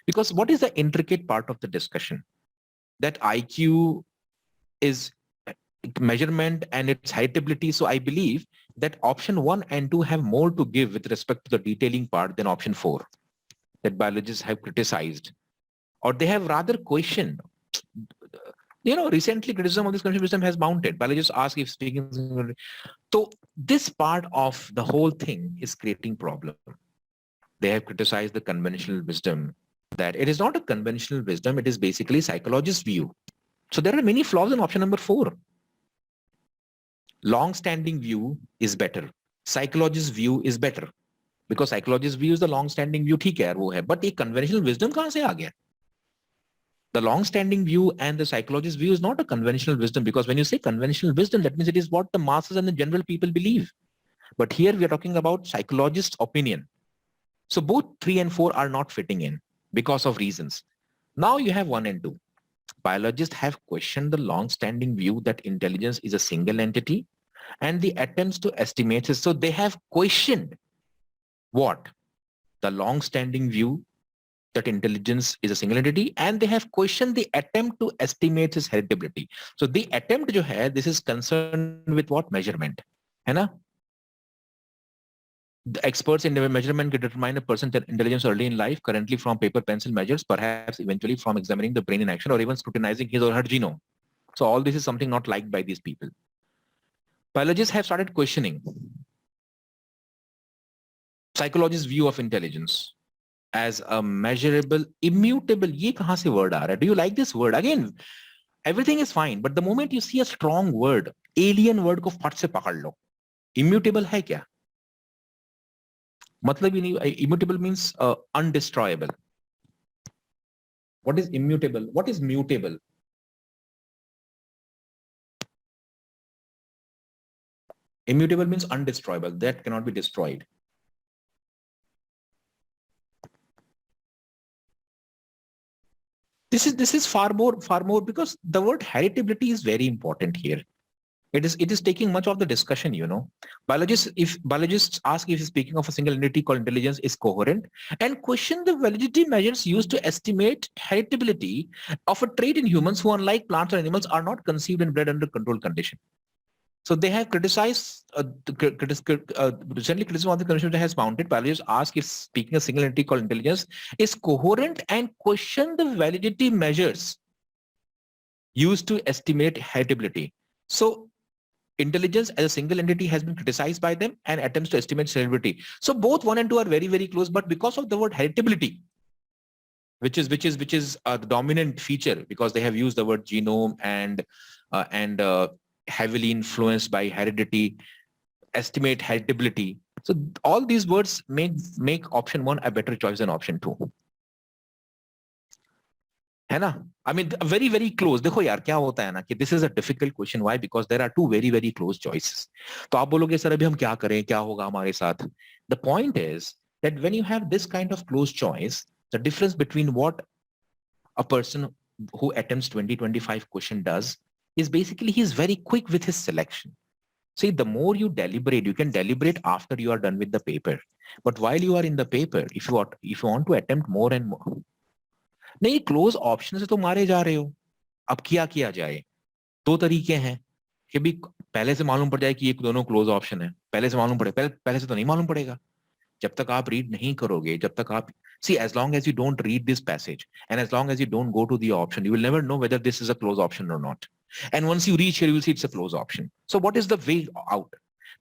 because what is the intricate part of the discussion? That IQ is measurement and its heritability. So I believe that option 1 and 2 have more to give with respect to the detailing part than option 4. That biologists have criticized, or they have rather questioned. Recently criticism of this conventional wisdom has mounted. Biologists ask if speaking. So this part of the whole thing is creating problem. They have criticized the conventional wisdom, that it is not a conventional wisdom, it is basically psychologist's view. So there are many flaws in option number 4. Long-standing view is better. Psychologist's view is better. Because psychologist's view is the long-standing view, ठीक है वो है, but ये conventional wisdom कहाँ से आ गया? The long-standing view and the psychologist's view is not a conventional wisdom, because when you say conventional wisdom, that means it is what the masses and the general people believe. But here we are talking about psychologist's opinion. So both 3 and 4 are not fitting in because of reasons. Now you have 1 and 2. Biologists have questioned the long-standing view that intelligence is a single entity and the attempts to estimate it. So they have questioned what? The long-standing view that intelligence is a single entity, and they have questioned the attempt to estimate its heritability. So the attempt jo hai, this is concerned with what? Measurement. Hai na? The experts in measurement can determine a person's intelligence early in life, currently from paper pencil measures, perhaps eventually from examining the brain in action or even scrutinizing his or her genome. So all this is something not liked by these people. Biologists have started questioning psychologists' view of intelligence as a measurable, immutable. Ye kahan se word aa raha hai? Do you like this word? Again, everything is fine, but the moment you see a strong word, alien word ko fat se pakad lo. Immutable hai kya? Matlab hi nahi, immutable means undestroyable. What is immutable? What is mutable? Immutable means undestroyable. That cannot be destroyed. This is far more, because the word heritability is very important here. It is taking much of the discussion, Biologists ask if speaking of a single entity called intelligence is coherent, and question the validity measures used to estimate heritability of a trait in humans who, unlike plants or animals, are not conceived and bred under controlled condition. So they have criticized, recently criticism of the convention has mounted. Biologists ask if speaking a single entity called intelligence is coherent and question the validity measures used to estimate heritability. So intelligence as a single entity has been criticized by them and attempts to estimate heritability. So both 1 and 2 are very, very close, but because of the word heritability, which is the dominant feature, because they have used the word genome and heavily influenced by heredity, estimate heritability. So all these words make option 1 a better choice than option 2. है ना? I mean, very, very close. देखो यार क्या होता है ना कि this is a difficult question. Why? Because there are 2 very, very close choices. तो आप बोलोगे सर अभी हम क्या करें, क्या होगा हमारे साथ? The point is that when you have this kind of close choice, the difference between what a person who attempts 20-25 question does is basically he's very quick with his selection. See, the more you can deliberate after you are done with the paper. But while you are in the paper, if you want to attempt more and more, नहीं close option से तो मारे जा रहे हो. अब किया जाए? 2 तरीके हैं कि भी पहले से मालूम पड़ जाए कि ये दोनों क्लोज ऑप्शन है. पहले से मालूम पड़े, पहले से तो नहीं मालूम पड़ेगा. जब तक आप रीड नहीं करोगे, जब तक आप see, as long as you don't read this passage and as long as you don't go to the option, you will never know whether this is a close option or not. And once you reach here, you will see it's a close option. So what is the way out?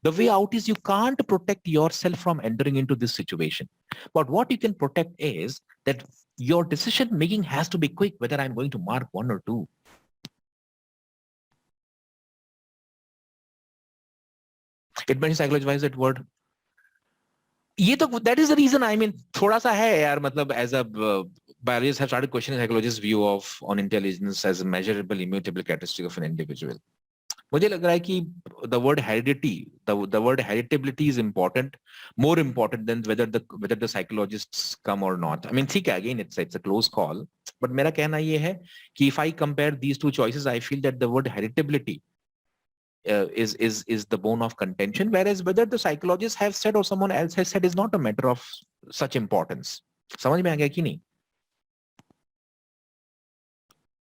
The way out is you can't protect yourself from entering into this situation. But what you can protect is that your decision making has to be quick, whether I'm going to mark 1 or 2. It means psychology-wise that word. That is the reason, I mean, thoda sa hai yaar, matlab, as a biologists have started questioning psychologists' view on intelligence as a measurable, immutable characteristic of an individual. मुझे लग रहा है कि the word heredity, the word heritability is important, more important than whether the psychologists come or not. I mean, ठीक है, again, it's a close call. But मेरा कहना ये है कि if I compare these two choices, I feel that the word heritability is the bone of contention, whereas whether the psychologists have said or someone else has said is not a matter of such importance. समझ में आ गया कि नहीं?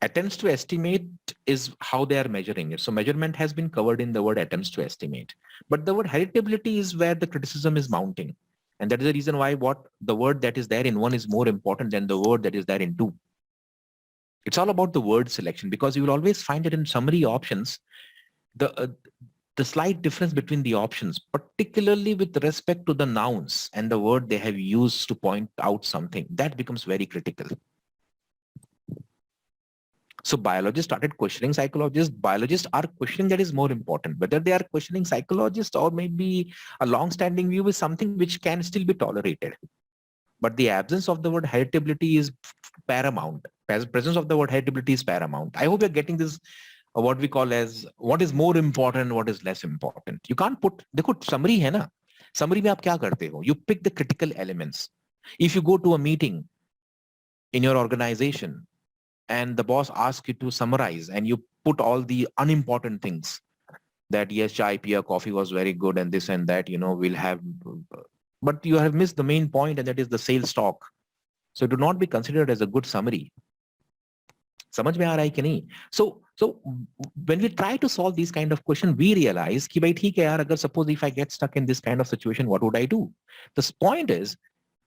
Attempts to estimate is how they are measuring it. So measurement has been covered in the word attempts to estimate. But the word heritability is where the criticism is mounting. And that is the reason why the word that is there in 1 is more important than the word that is there in 2. It's all about the word selection, because you will always find it in summary options, the slight difference between the options, particularly with respect to the nouns and the word they have used to point out something, that becomes very critical. So biologists started questioning psychologists. Biologists are questioning that is more important. Whether they are questioning psychologists or maybe a long-standing view is something which can still be tolerated. But the absence of the word heritability is paramount. Presence of the word heritability is paramount. I hope you're getting this, what we call as what is more important, what is less important. You can't put, देखो summary है ना, summary में आप क्या करते हो? You pick the critical elements. If you go to a meeting in your organization, and the boss asks you to summarize and you put all the unimportant things that yes, chai, pia, coffee was very good and this and that, we'll have, but you have missed the main point, and that is the sales talk. So it do not be considered as a good summary. समझ में आ रहा है कि नहीं? So when we try to solve these kind of questions, we realize कि भाई ठीक है यार, अगर suppose if I get stuck in this kind of situation, what would I do? The point is,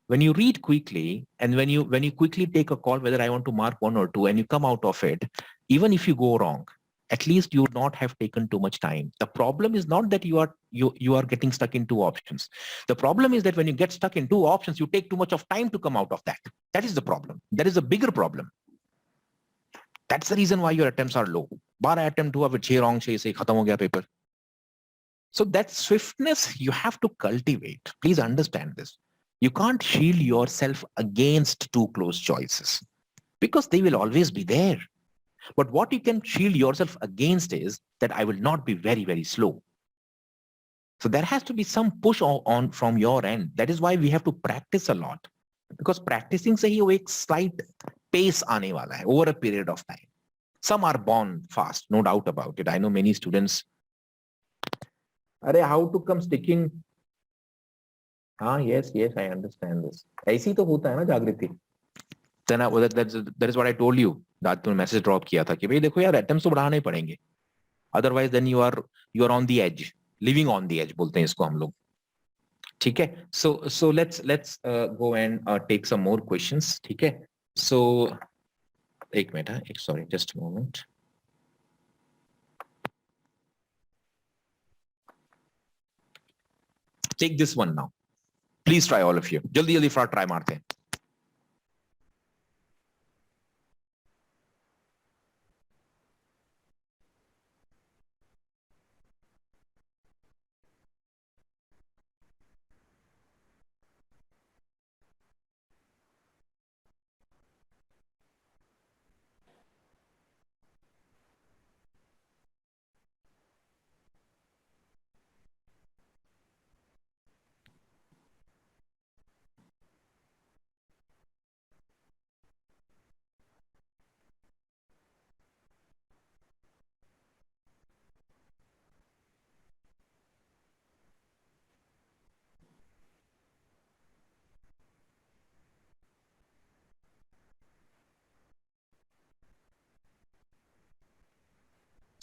when you read quickly and when you quickly take a call whether I want to mark 1 or 2 and you come out of it, even if you go wrong, at least you would not have taken too much time. The problem is not that you are getting stuck in 2 options. The problem is that when you get stuck in 2 options, you take too much of time to come out of that. That is the problem. That is a bigger problem. That's the reason why your attempts are low. 12 attempt हुआ, फिर 6 wrong, 6 से खत्म हो गया paper. So that swiftness you have to cultivate. Please understand this. You can't shield yourself against 2 close choices because they will always be there. But what you can shield yourself against is that I will not be very, very slow. So there has to be some push on from your end. That is why we have to practice a lot, because practicing से ही वो एक slight pace आने वाला है over a period of time. Some are born fast, no doubt about it. I know many students. अरे how to come sticking? Yes, I understand this. ऐसी तो होता है ना जागृति. Then that is what I told you. that तुमने message drop किया था कि भाई देखो यार attempts तो बढ़ाने ही पड़ेंगे. Otherwise then you are on the edge, living on the edge बोलते हैं इसको हम लोग. ठीक है? So let's go and take some more questions. ठीक है? So एक minute, sorry, just a moment. Take this one now. Please try, all of you. जल्दी try मारते हैं.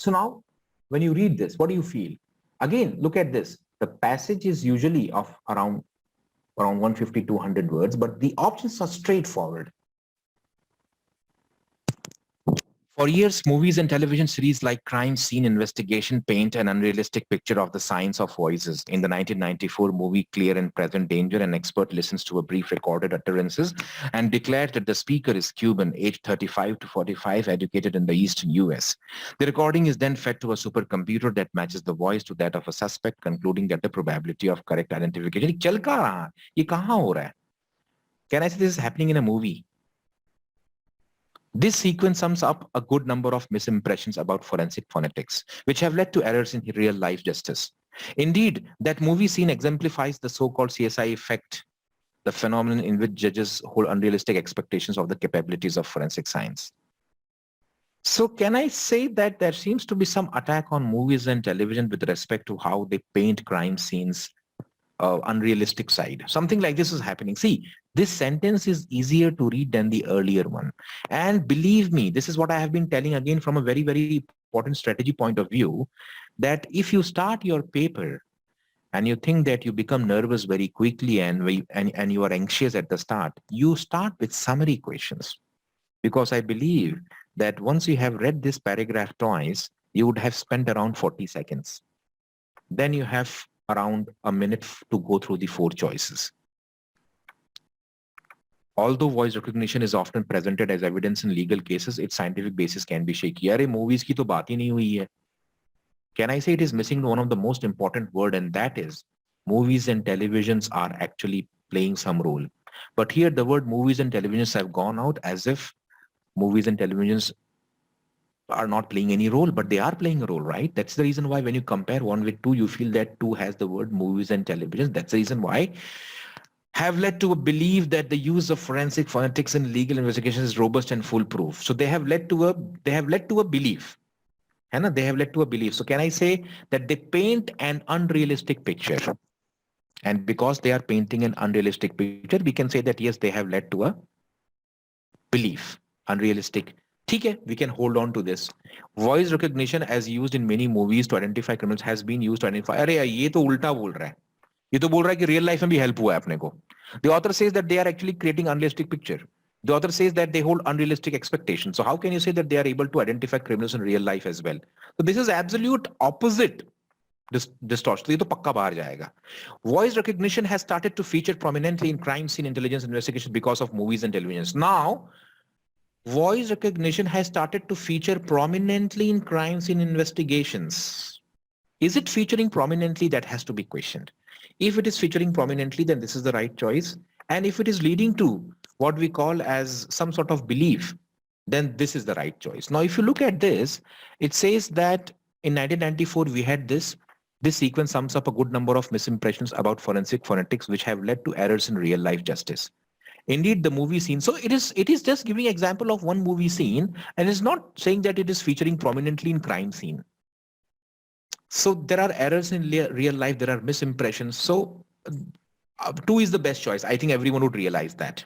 So now, when you read this, what do you feel? Again, look at this. The passage is usually of around 150, 200 words, but the options are straightforward. For years, movies and television series like Crime Scene Investigation paint an unrealistic picture of the science of voices. In the 1994 movie Clear and Present Danger, an expert listens to a brief recorded utterances and declares that the speaker is Cuban, aged 35 to 45, educated in the eastern US. The recording is then fed to a supercomputer that matches the voice to that of a suspect, concluding that the probability of correct identification. चल कहाँ रहा है? ये कहाँ हो रहा है? Can I say this is happening in a movie? This sequence sums up a good number of misimpressions about forensic phonetics, which have led to errors in real-life justice. Indeed, that movie scene exemplifies the so-called CSI effect, the phenomenon in which judges hold unrealistic expectations of the capabilities of forensic science. So can I say that there seems to be some attack on movies and television with respect to how they paint crime scenes unrealistic side? Something like this is happening. See, this sentence is easier to read than the earlier one. And believe me, this is what I have been telling again from a very, very important strategy point of view, that if you start your paper and you think that you become nervous very quickly and you are anxious at the start, you start with summary questions. Because I believe that once you have read this paragraph twice, you would have spent around 40 seconds. Then you have around a minute to go through the 4 choices. Although voice recognition is often presented as evidence in legal cases, its scientific basis can be shaky. अरे movies की तो बात ही नहीं हुई है. Can I say it is missing one of the most important word, and that is movies and televisions are actually playing some role. But here the word movies and televisions have gone out as if movies and televisions are not playing any role, but they are playing a role, right? That's the reason why when you compare 1 with 2, you feel that 2 has the word movies and television. That's the reason why have led to a belief that the use of forensic phonetics in legal investigations is robust and foolproof. So they have led to a belief. They have led to a belief. So can I say that they paint an unrealistic picture? And because they are painting an unrealistic picture, we can say that yes, they have led to a belief, unrealistic. Okay, we can hold on to this. Voice recognition as used in many movies to identify criminals has been used to identify, अरे ये तो उल्टा बोल रहा है. ये तो बोल रहा है कि real life में भी help हुआ है अपने को. The author says that they are actually creating unrealistic picture. The author says that they hold unrealistic expectations. So how can you say that they are able to identify criminals in real life as well? So this is absolute opposite distortion. तो ये तो पक्का बाहर जाएगा. Voice recognition has started to feature prominently in crime scene intelligence investigations because of movies and televisions. Now, voice recognition has started to feature prominently in crime scene investigations. Is it featuring prominently? That has to be questioned. If it is featuring prominently, then this is the right choice. And if it is leading to what we call as some sort of belief, then this is the right choice. Now, if you look at this, it says that in 1994, we had this. This sequence sums up a good number of misimpressions about forensic phonetics, which have led to errors in real life justice. Indeed, the movie scene. So it is just giving example of one movie scene, and it's not saying that it is featuring prominently in crime scene. So there are errors in real life. There are misimpressions. So 2 is the best choice. I think everyone would realize that.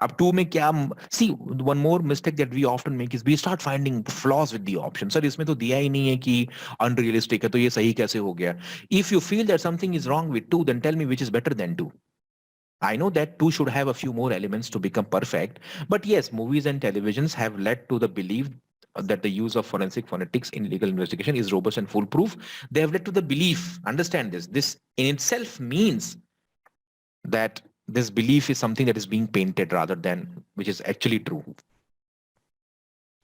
Up 2 में क्या? See, one more mistake that we often make is we start finding flaws with the option. Sir, इसमें तो दिया ही नहीं है कि unrealistic है, तो ये सही कैसे हो गया? If you feel that something is wrong with 2, then tell me which is better than 2. I know that 2 should have a few more elements to become perfect, but yes, movies and televisions have led to the belief that the use of forensic phonetics in legal investigation is robust and foolproof. They have led to the belief, understand this, this in itself means that this belief is something that is being painted rather than which is actually true.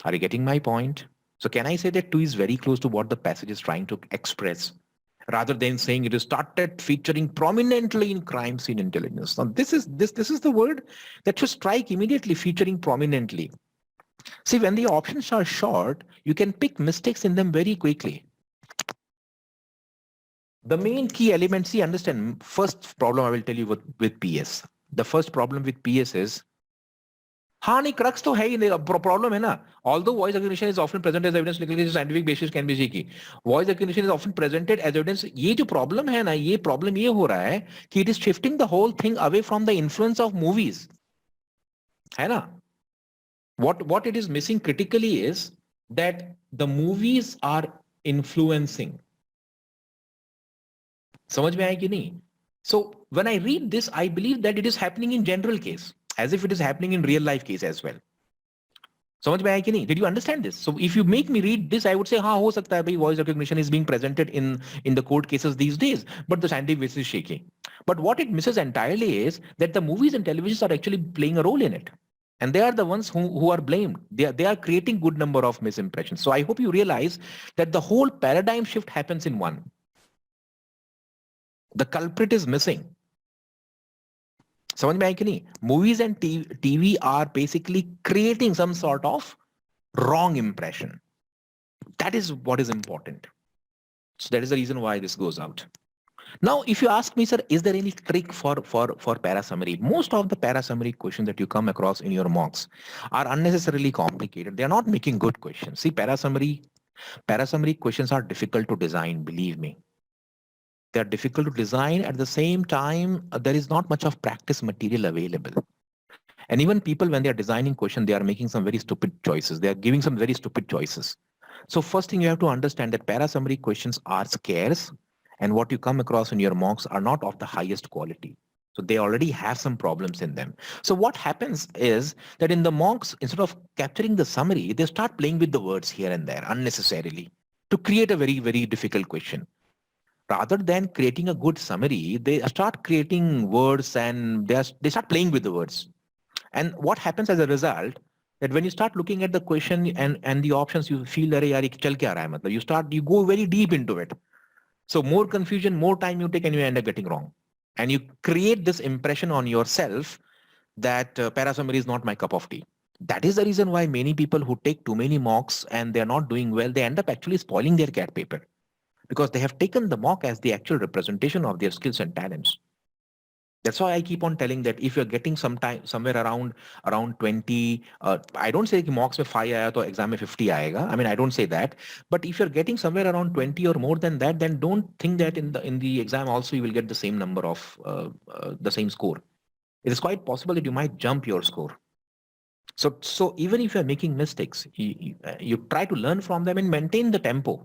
Are you getting my point? So can I say that 2 is very close to what the passage is trying to express, rather than saying it is started featuring prominently in crime scene intelligence? Now this is the word that should strike immediately, featuring prominently. See, when the options are short, you can pick mistakes in them very quickly. The main key element, see, understand, first problem I will tell you with PS. The first problem with PS is, हाँ नहीं, crux तो है ही नहीं, problem है ना. Although voice recognition is often presented as evidence, लेकिन scientific basis can be shaky. Voice recognition is often presented as evidence. ये जो problem है ना, ये problem ये हो रहा है कि it is shifting the whole thing away from the influence of movies. है ना? What it is missing critically is that the movies are influencing. समझ में आया कि नहीं? So when I read this, I believe that it is happening in general case, as if it is happening in real life case as well. समझ में आया कि नहीं? Did you understand this? So if you make me read this, I would say, हाँ हो सकता है भाई, voice recognition is being presented in the court cases these days, but the scientific basis is shaky. But what it misses entirely is that the movies and televisions are actually playing a role in it. And they are the ones who are blamed. They are creating good number of misimpressions. So I hope you realize that the whole paradigm shift happens in one. The culprit is missing. समझ में आया कि नहीं? Movies and TV are basically creating some sort of wrong impression. That is what is important. So that is the reason why this goes out. Now, if you ask me, sir, is there any trick for para summary? Most of the para summary questions that you come across in your mocks are unnecessarily complicated. They are not making good questions. See, para summary questions are difficult to design, believe me. They are difficult to design. At the same time, there is not much of practice material available. And even people, when they are designing question, they are making some very stupid choices. They are giving some very stupid choices. So first thing you have to understand that para summary questions are scarce, and what you come across in your mocks are not of the highest quality. So they already have some problems in them. So what happens is that in the mocks, instead of capturing the summary, they start playing with the words here and there unnecessarily to create a very, very difficult question. Rather than creating a good summary, they start creating words and they start playing with the words. And what happens as a result, that when you start looking at the question and the options, you feel that yaar, ye chal kya raha hai? Matlab, you go very deep into it. So more confusion, more time you take, and you end up getting wrong. And you create this impression on yourself that para summary is not my cup of tea. That is the reason why many people who take too many mocks and they're not doing well, they end up actually spoiling their CAT paper because they have taken the mock as the actual representation of their skills and talents. That's why I keep on telling that if you're getting somewhere around 20, I don't say कि mocks में 5 आया तो exam में 50 आएगा. I mean, I don't say that. But if you're getting somewhere around 20 or more than that, then don't think that in the exam also you will get the same number of the same score. It is quite possible that you might jump your score. So even if you're making mistakes, you try to learn from them and maintain the tempo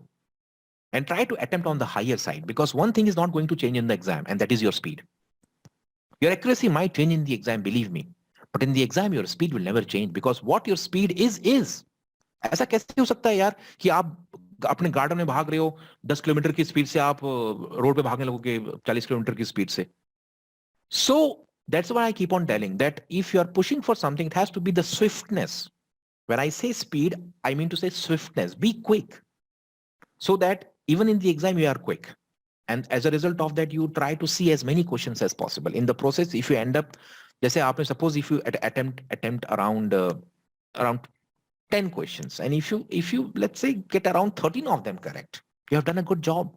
and try to attempt on the higher side, because one thing is not going to change in the exam, and that is your speed. Your accuracy might change in the exam, believe me. But in the exam, your speed will never change, because what your speed is. ऐसा कैसे हो सकता है यार कि आप अपने garden में भाग रहे हो 10 किलोमीटर की स्पीड से, आप रोड पे भागने लगोगे 40 किलोमीटर की स्पीड से. So that's why I keep on telling that if you are pushing for something, it has to be the swiftness. When I say speed, I mean to say swiftness. Be quick so that even in the exam you are quick. And as a result of that, you try to see as many questions as possible. In the process, if you end up, जैसे आपने suppose if you attempt around 10 questions, and if you let's say get around 13 of them correct, you have done a good job.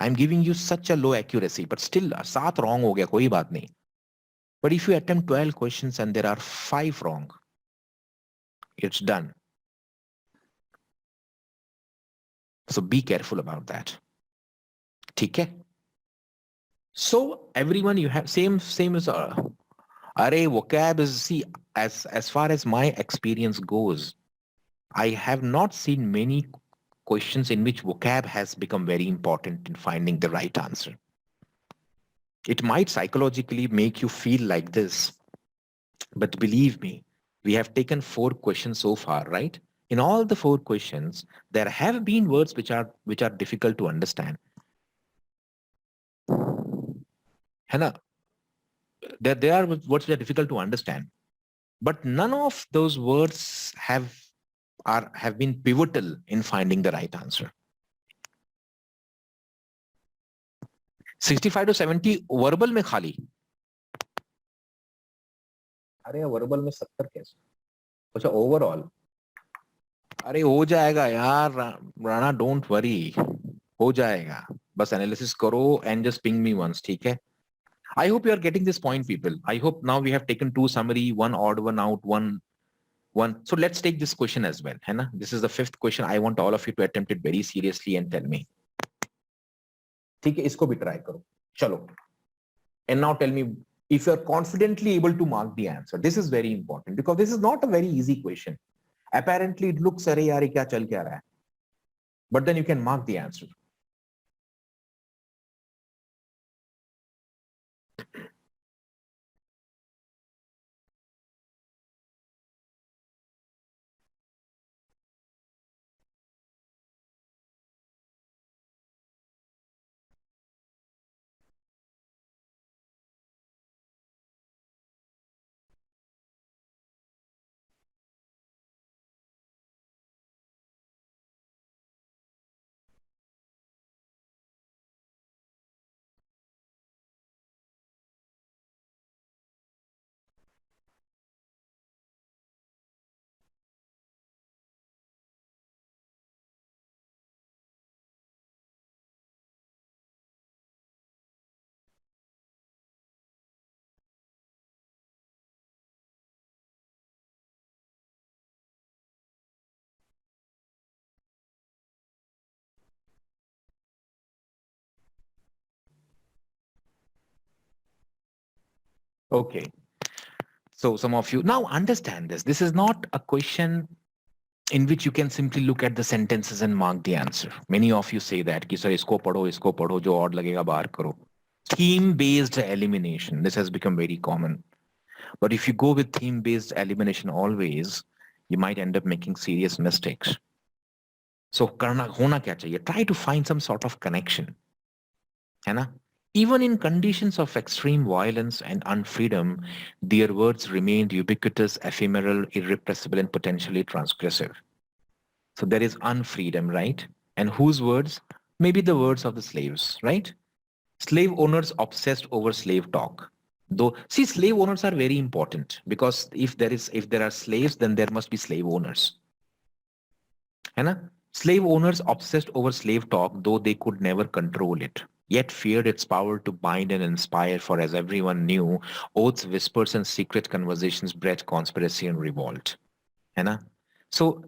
I'm giving you such a low accuracy, but still 7 wrong हो गया, कोई बात नहीं. But if you attempt 12 questions and there are 5 wrong, it's done. So be careful about that. ठीक है? So everyone, you have same as Array vocab is, see, as far as my experience goes, I have not seen many questions in which vocab has become very important in finding the right answer. It might psychologically make you feel like this, but believe me, we have taken 4 questions so far, right? In all the 4 questions, there have been words which are difficult to understand. है ना? There are words which are difficult to understand, but none of those words have been pivotal in finding the right answer. 65 to 70 verbal में खाली. अरे verbal में 70 कैसे? अच्छा overall. अरे हो जाएगा यार राणा, डोंट वरी, हो जाएगा. बस एनालिसिस करो and just ping me once, ठीक है? I hope you are getting this point, people. I hope now we have taken 2 summary, 1 odd, 1 out, 1. So let's take this question as well, है ना? This is the 5th question. I want all of you to attempt it very seriously and tell me. ठीक है, इसको भी try करो. चलो. And now tell me if you are confidently able to mark the answer. This is very important because this is not a very easy question. Apparently it looks, अरे यार ये क्या चल क्या रहा है? But then you can mark the answer. Okay. So some of you now understand this. This is not a question in which you can simply look at the sentences and mark the answer. Many of you say that, कि sir इसको पढ़ो जो odd लगेगा बाहर करो. Theme-based elimination. This has become very common. But if you go with theme-based elimination always, you might end up making serious mistakes. So करना होना क्या चाहिए? Try to find some sort of connection. है ना? Even in conditions of extreme violence and unfreedom, their words remained ubiquitous, ephemeral, irrepressible, and potentially transgressive. So there is unfreedom, right? And whose words? Maybe the words of the slaves, right? Slave owners obsessed over slave talk. Though, see, slave owners are very important because if there are slaves, then there must be slave owners. है ना? Slave owners obsessed over slave talk, though they could never control it, yet feared its power to bind and inspire, for as everyone knew, oaths, whispers, and secret conversations bred conspiracy and revolt. है ना? So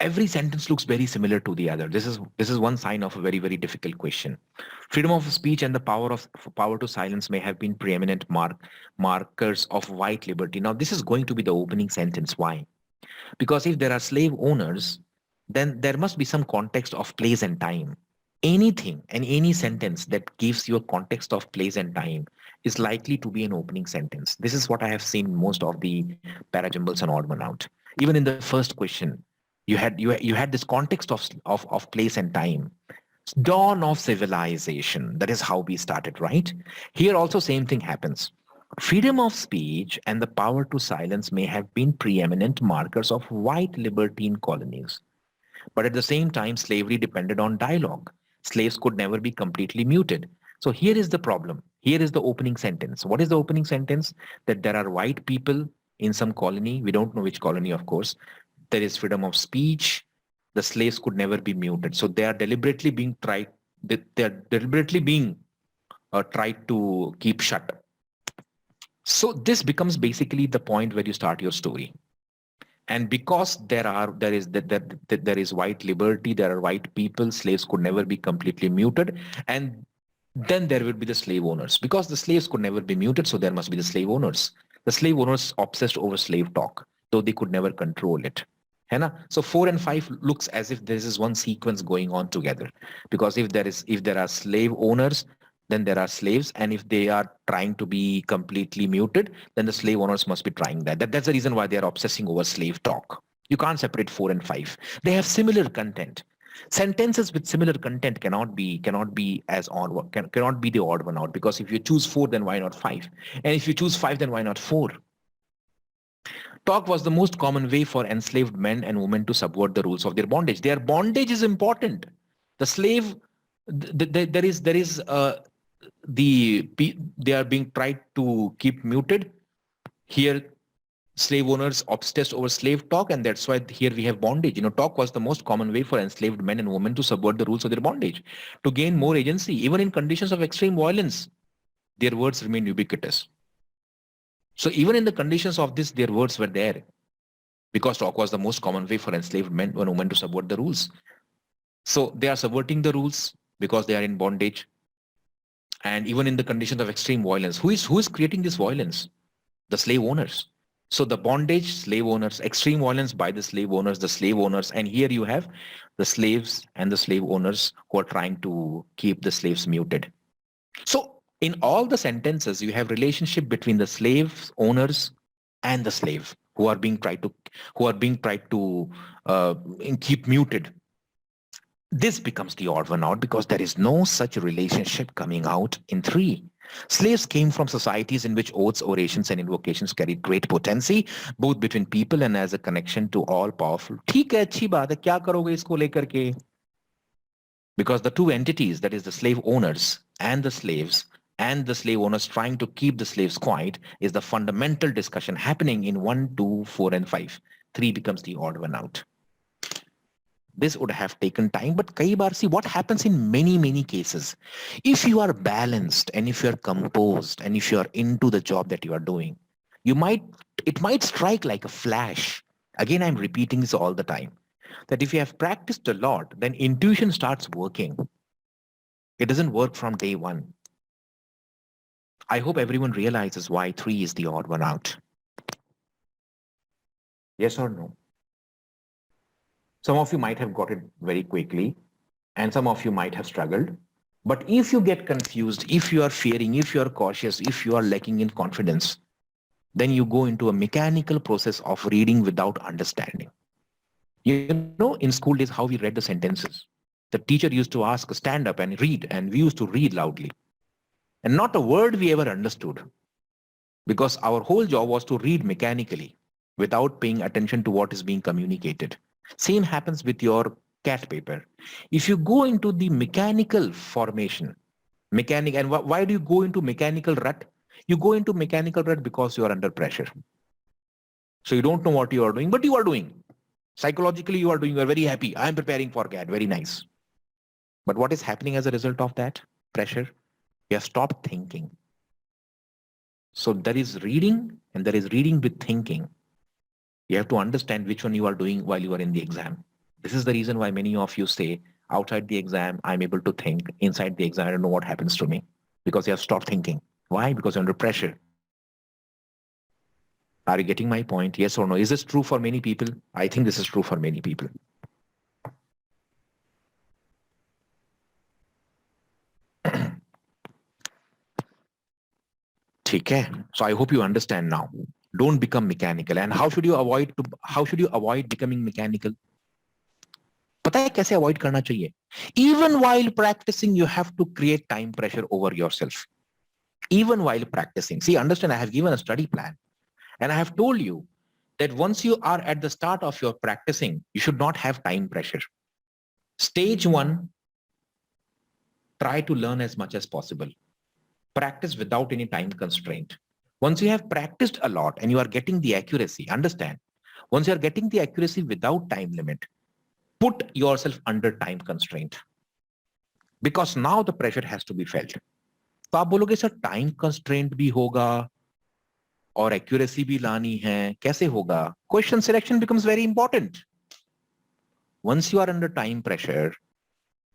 every sentence looks very similar to the other. This is one sign of a very, very difficult question. Freedom of speech and the power to silence may have been preeminent markers of white liberty. Now, this is going to be the opening sentence. Why? Because if there are slave owners, then there must be some context of place and time. Anything and any sentence that gives you a context of place and time is likely to be an opening sentence. This is what I have seen most of the parajumbles and odd one out. Even in the first question, you had this context of place and time. Dawn of civilization. That is how we started, right? Here also same thing happens. Freedom of speech and the power to silence may have been preeminent markers of white liberty in colonies. But at the same time, slavery depended on dialogue. Slaves could never be completely muted. So here is the problem. Here is the opening sentence. What is the opening sentence? That there are white people in some colony. We don't know which colony, of course. There is freedom of speech. The slaves could never be muted. So they are deliberately being tried. They are deliberately being tried to keep shut. So this becomes basically the point where you start your story. And because there is white liberty, there are white people, slaves could never be completely muted, and then there will be the slave owners. Because the slaves could never be muted, so there must be the slave owners. The slave owners obsessed over slave talk, though they could never control it. है ना? So 4 and 5 looks as if this is one sequence going on together. Because if there are slave owners, then there are slaves, and if they are trying to be completely muted, then the slave owners must be trying that's the reason why they are obsessing over slave talk. You can't separate 4 and 5. They have similar content. Sentences with similar content cannot be as odd cannot be the odd one out, because if you choose 4, then why not 5? And if you choose 5, then why not 4? Talk was the most common way for enslaved men and women to subvert the rules of their bondage. Their bondage is important. The slave, there is they are being tried to keep muted. Here, slave owners obsessed over slave talk, and that's why here we have bondage. Talk was the most common way for enslaved men and women to subvert the rules of their bondage, to gain more agency, even in conditions of extreme violence. Their words remain ubiquitous. So even in the conditions of this, their words were there, because talk was the most common way for enslaved men and women to subvert the rules. So they are subverting the rules because they are in bondage. And even in the conditions of extreme violence, who is creating this violence? The slave owners. So the bondage, slave owners, extreme violence by the slave owners, and here you have the slaves and the slave owners who are trying to keep the slaves muted. So in all the sentences, you have relationship between the slave owners and the slave who are being tried to keep muted. This becomes the odd one out because there is no such relationship coming out in 3. Slaves came from societies in which oaths, orations, and invocations carried great potency, both between people and as a connection to all powerful. ठीक है, अच्छी बात है, क्या करोगे इसको लेकर के? Because the two entities, that is the slave owners and the slaves, and the slave owners trying to keep the slaves quiet, is the fundamental discussion happening in 1, 2, 4, and 5. 3 becomes the odd one out. This would have taken time, but kai baar, see what happens in many cases. If you are balanced and if you are composed and if you are into the job that you are doing, it might strike like a flash. Again, I'm repeating this all the time, that if you have practiced a lot, then intuition starts working. It doesn't work from day one. I hope everyone realizes why 3 is the odd one out. Yes or no? Some of you might have got it very quickly, and some of you might have struggled. But if you get confused, if you are fearing, if you are cautious, if you are lacking in confidence, then you go into a mechanical process of reading without understanding. You know, in school days, how we read the sentences. The teacher used to ask, stand up and read, and we used to read loudly. And not a word we ever understood, because our whole job was to read mechanically without paying attention to what is being communicated. Same happens with your cat paper. If you go into the mechanical formation, and why do you go into mechanical rut? You go into mechanical rut because you are under pressure. So you don't know what you are doing, but you are doing. Psychologically, you are doing, you are very happy. I am preparing for CAT, very nice. But what is happening as a result of that pressure? You have stopped thinking. So there is reading and there is reading with thinking. You have to understand which one you are doing while you are in the exam. This is the reason why many of you say, outside the exam, I'm able to think. Inside the exam, I don't know what happens to me, because you have stopped thinking. Why? Because you're under pressure. Are you getting my point? Yes or no? Is this true for many people? I think this is true for many people. Okay. So I hope you understand now. Don't become mechanical. And how should you avoid becoming mechanical? पता है कैसे avoid करना चाहिए? Even while practicing, you have to create time pressure over yourself. Even while practicing. See, understand, I have given a study plan. And I have told you that once you are at the start of your practicing, you should not have time pressure. Stage 1, try to learn as much as possible. Practice without any time constraint. Once you have practiced a lot and you are getting the accuracy, understand, once you are getting the accuracy without time limit, put yourself under time constraint. Because now the pressure has to be felt. तो आप बोलोगे sir time constraint भी होगा और accuracy भी लानी है, कैसे होगा? Question selection becomes very important. Once you are under time pressure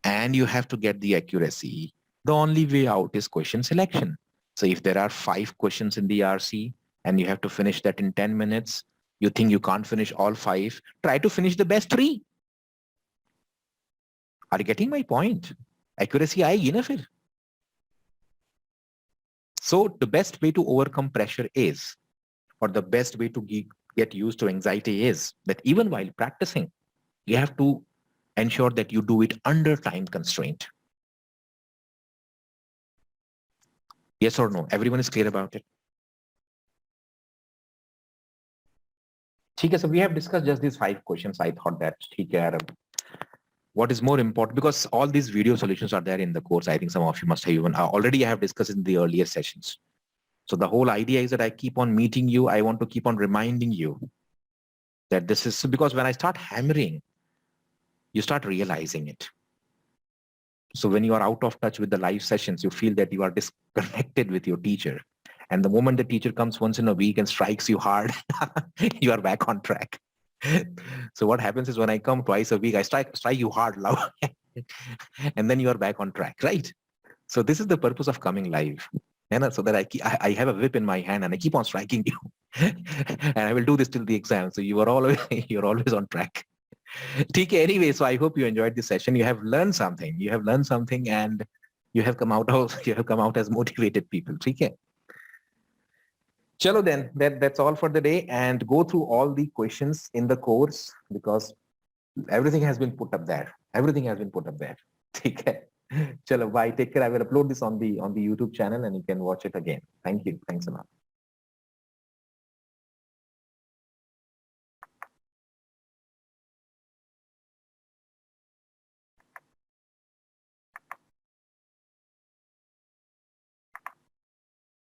and you have to get the accuracy, the only way out is question selection. So if there are 5 questions in the RC and you have to finish that in 10 minutes, you think you can't finish all 5, try to finish the best 3. Are you getting my point? Accuracy आएगी ना फिर. So the best way to overcome pressure is, or the best way to get used to anxiety is, that even while practicing, you have to ensure that you do it under time constraint. Yes or no? Everyone is clear about it? Okay, so we have discussed just these 5 questions. I thought that, what is more important, because all these video solutions are there in the course. I think some of you must have even already have discussed in the earlier sessions. So the whole idea is that I keep on meeting you. I want to keep on reminding you that this is, because when I start hammering, you start realizing it. So when you are out of touch with the live sessions, you feel that you are disconnected with your teacher. And the moment the teacher comes once in a week and strikes you hard, you are back on track. So what happens is when I come twice a week, I strike you hard, loud, and then you are back on track, right? So this is the purpose of coming live. And so that I have a whip in my hand and I keep on striking you. And I will do this till the exam. So you're always on track. Okay, anyway, so I hope you enjoyed this session. You have learned something. And you have come out as motivated people. Okay. Chalo then, that's all for the day, and go through all the questions in the course, because everything has been put up there. Okay. Chalo, bye. Take care. I will upload this on the YouTube channel and you can watch it again. Thank you. Thanks a lot.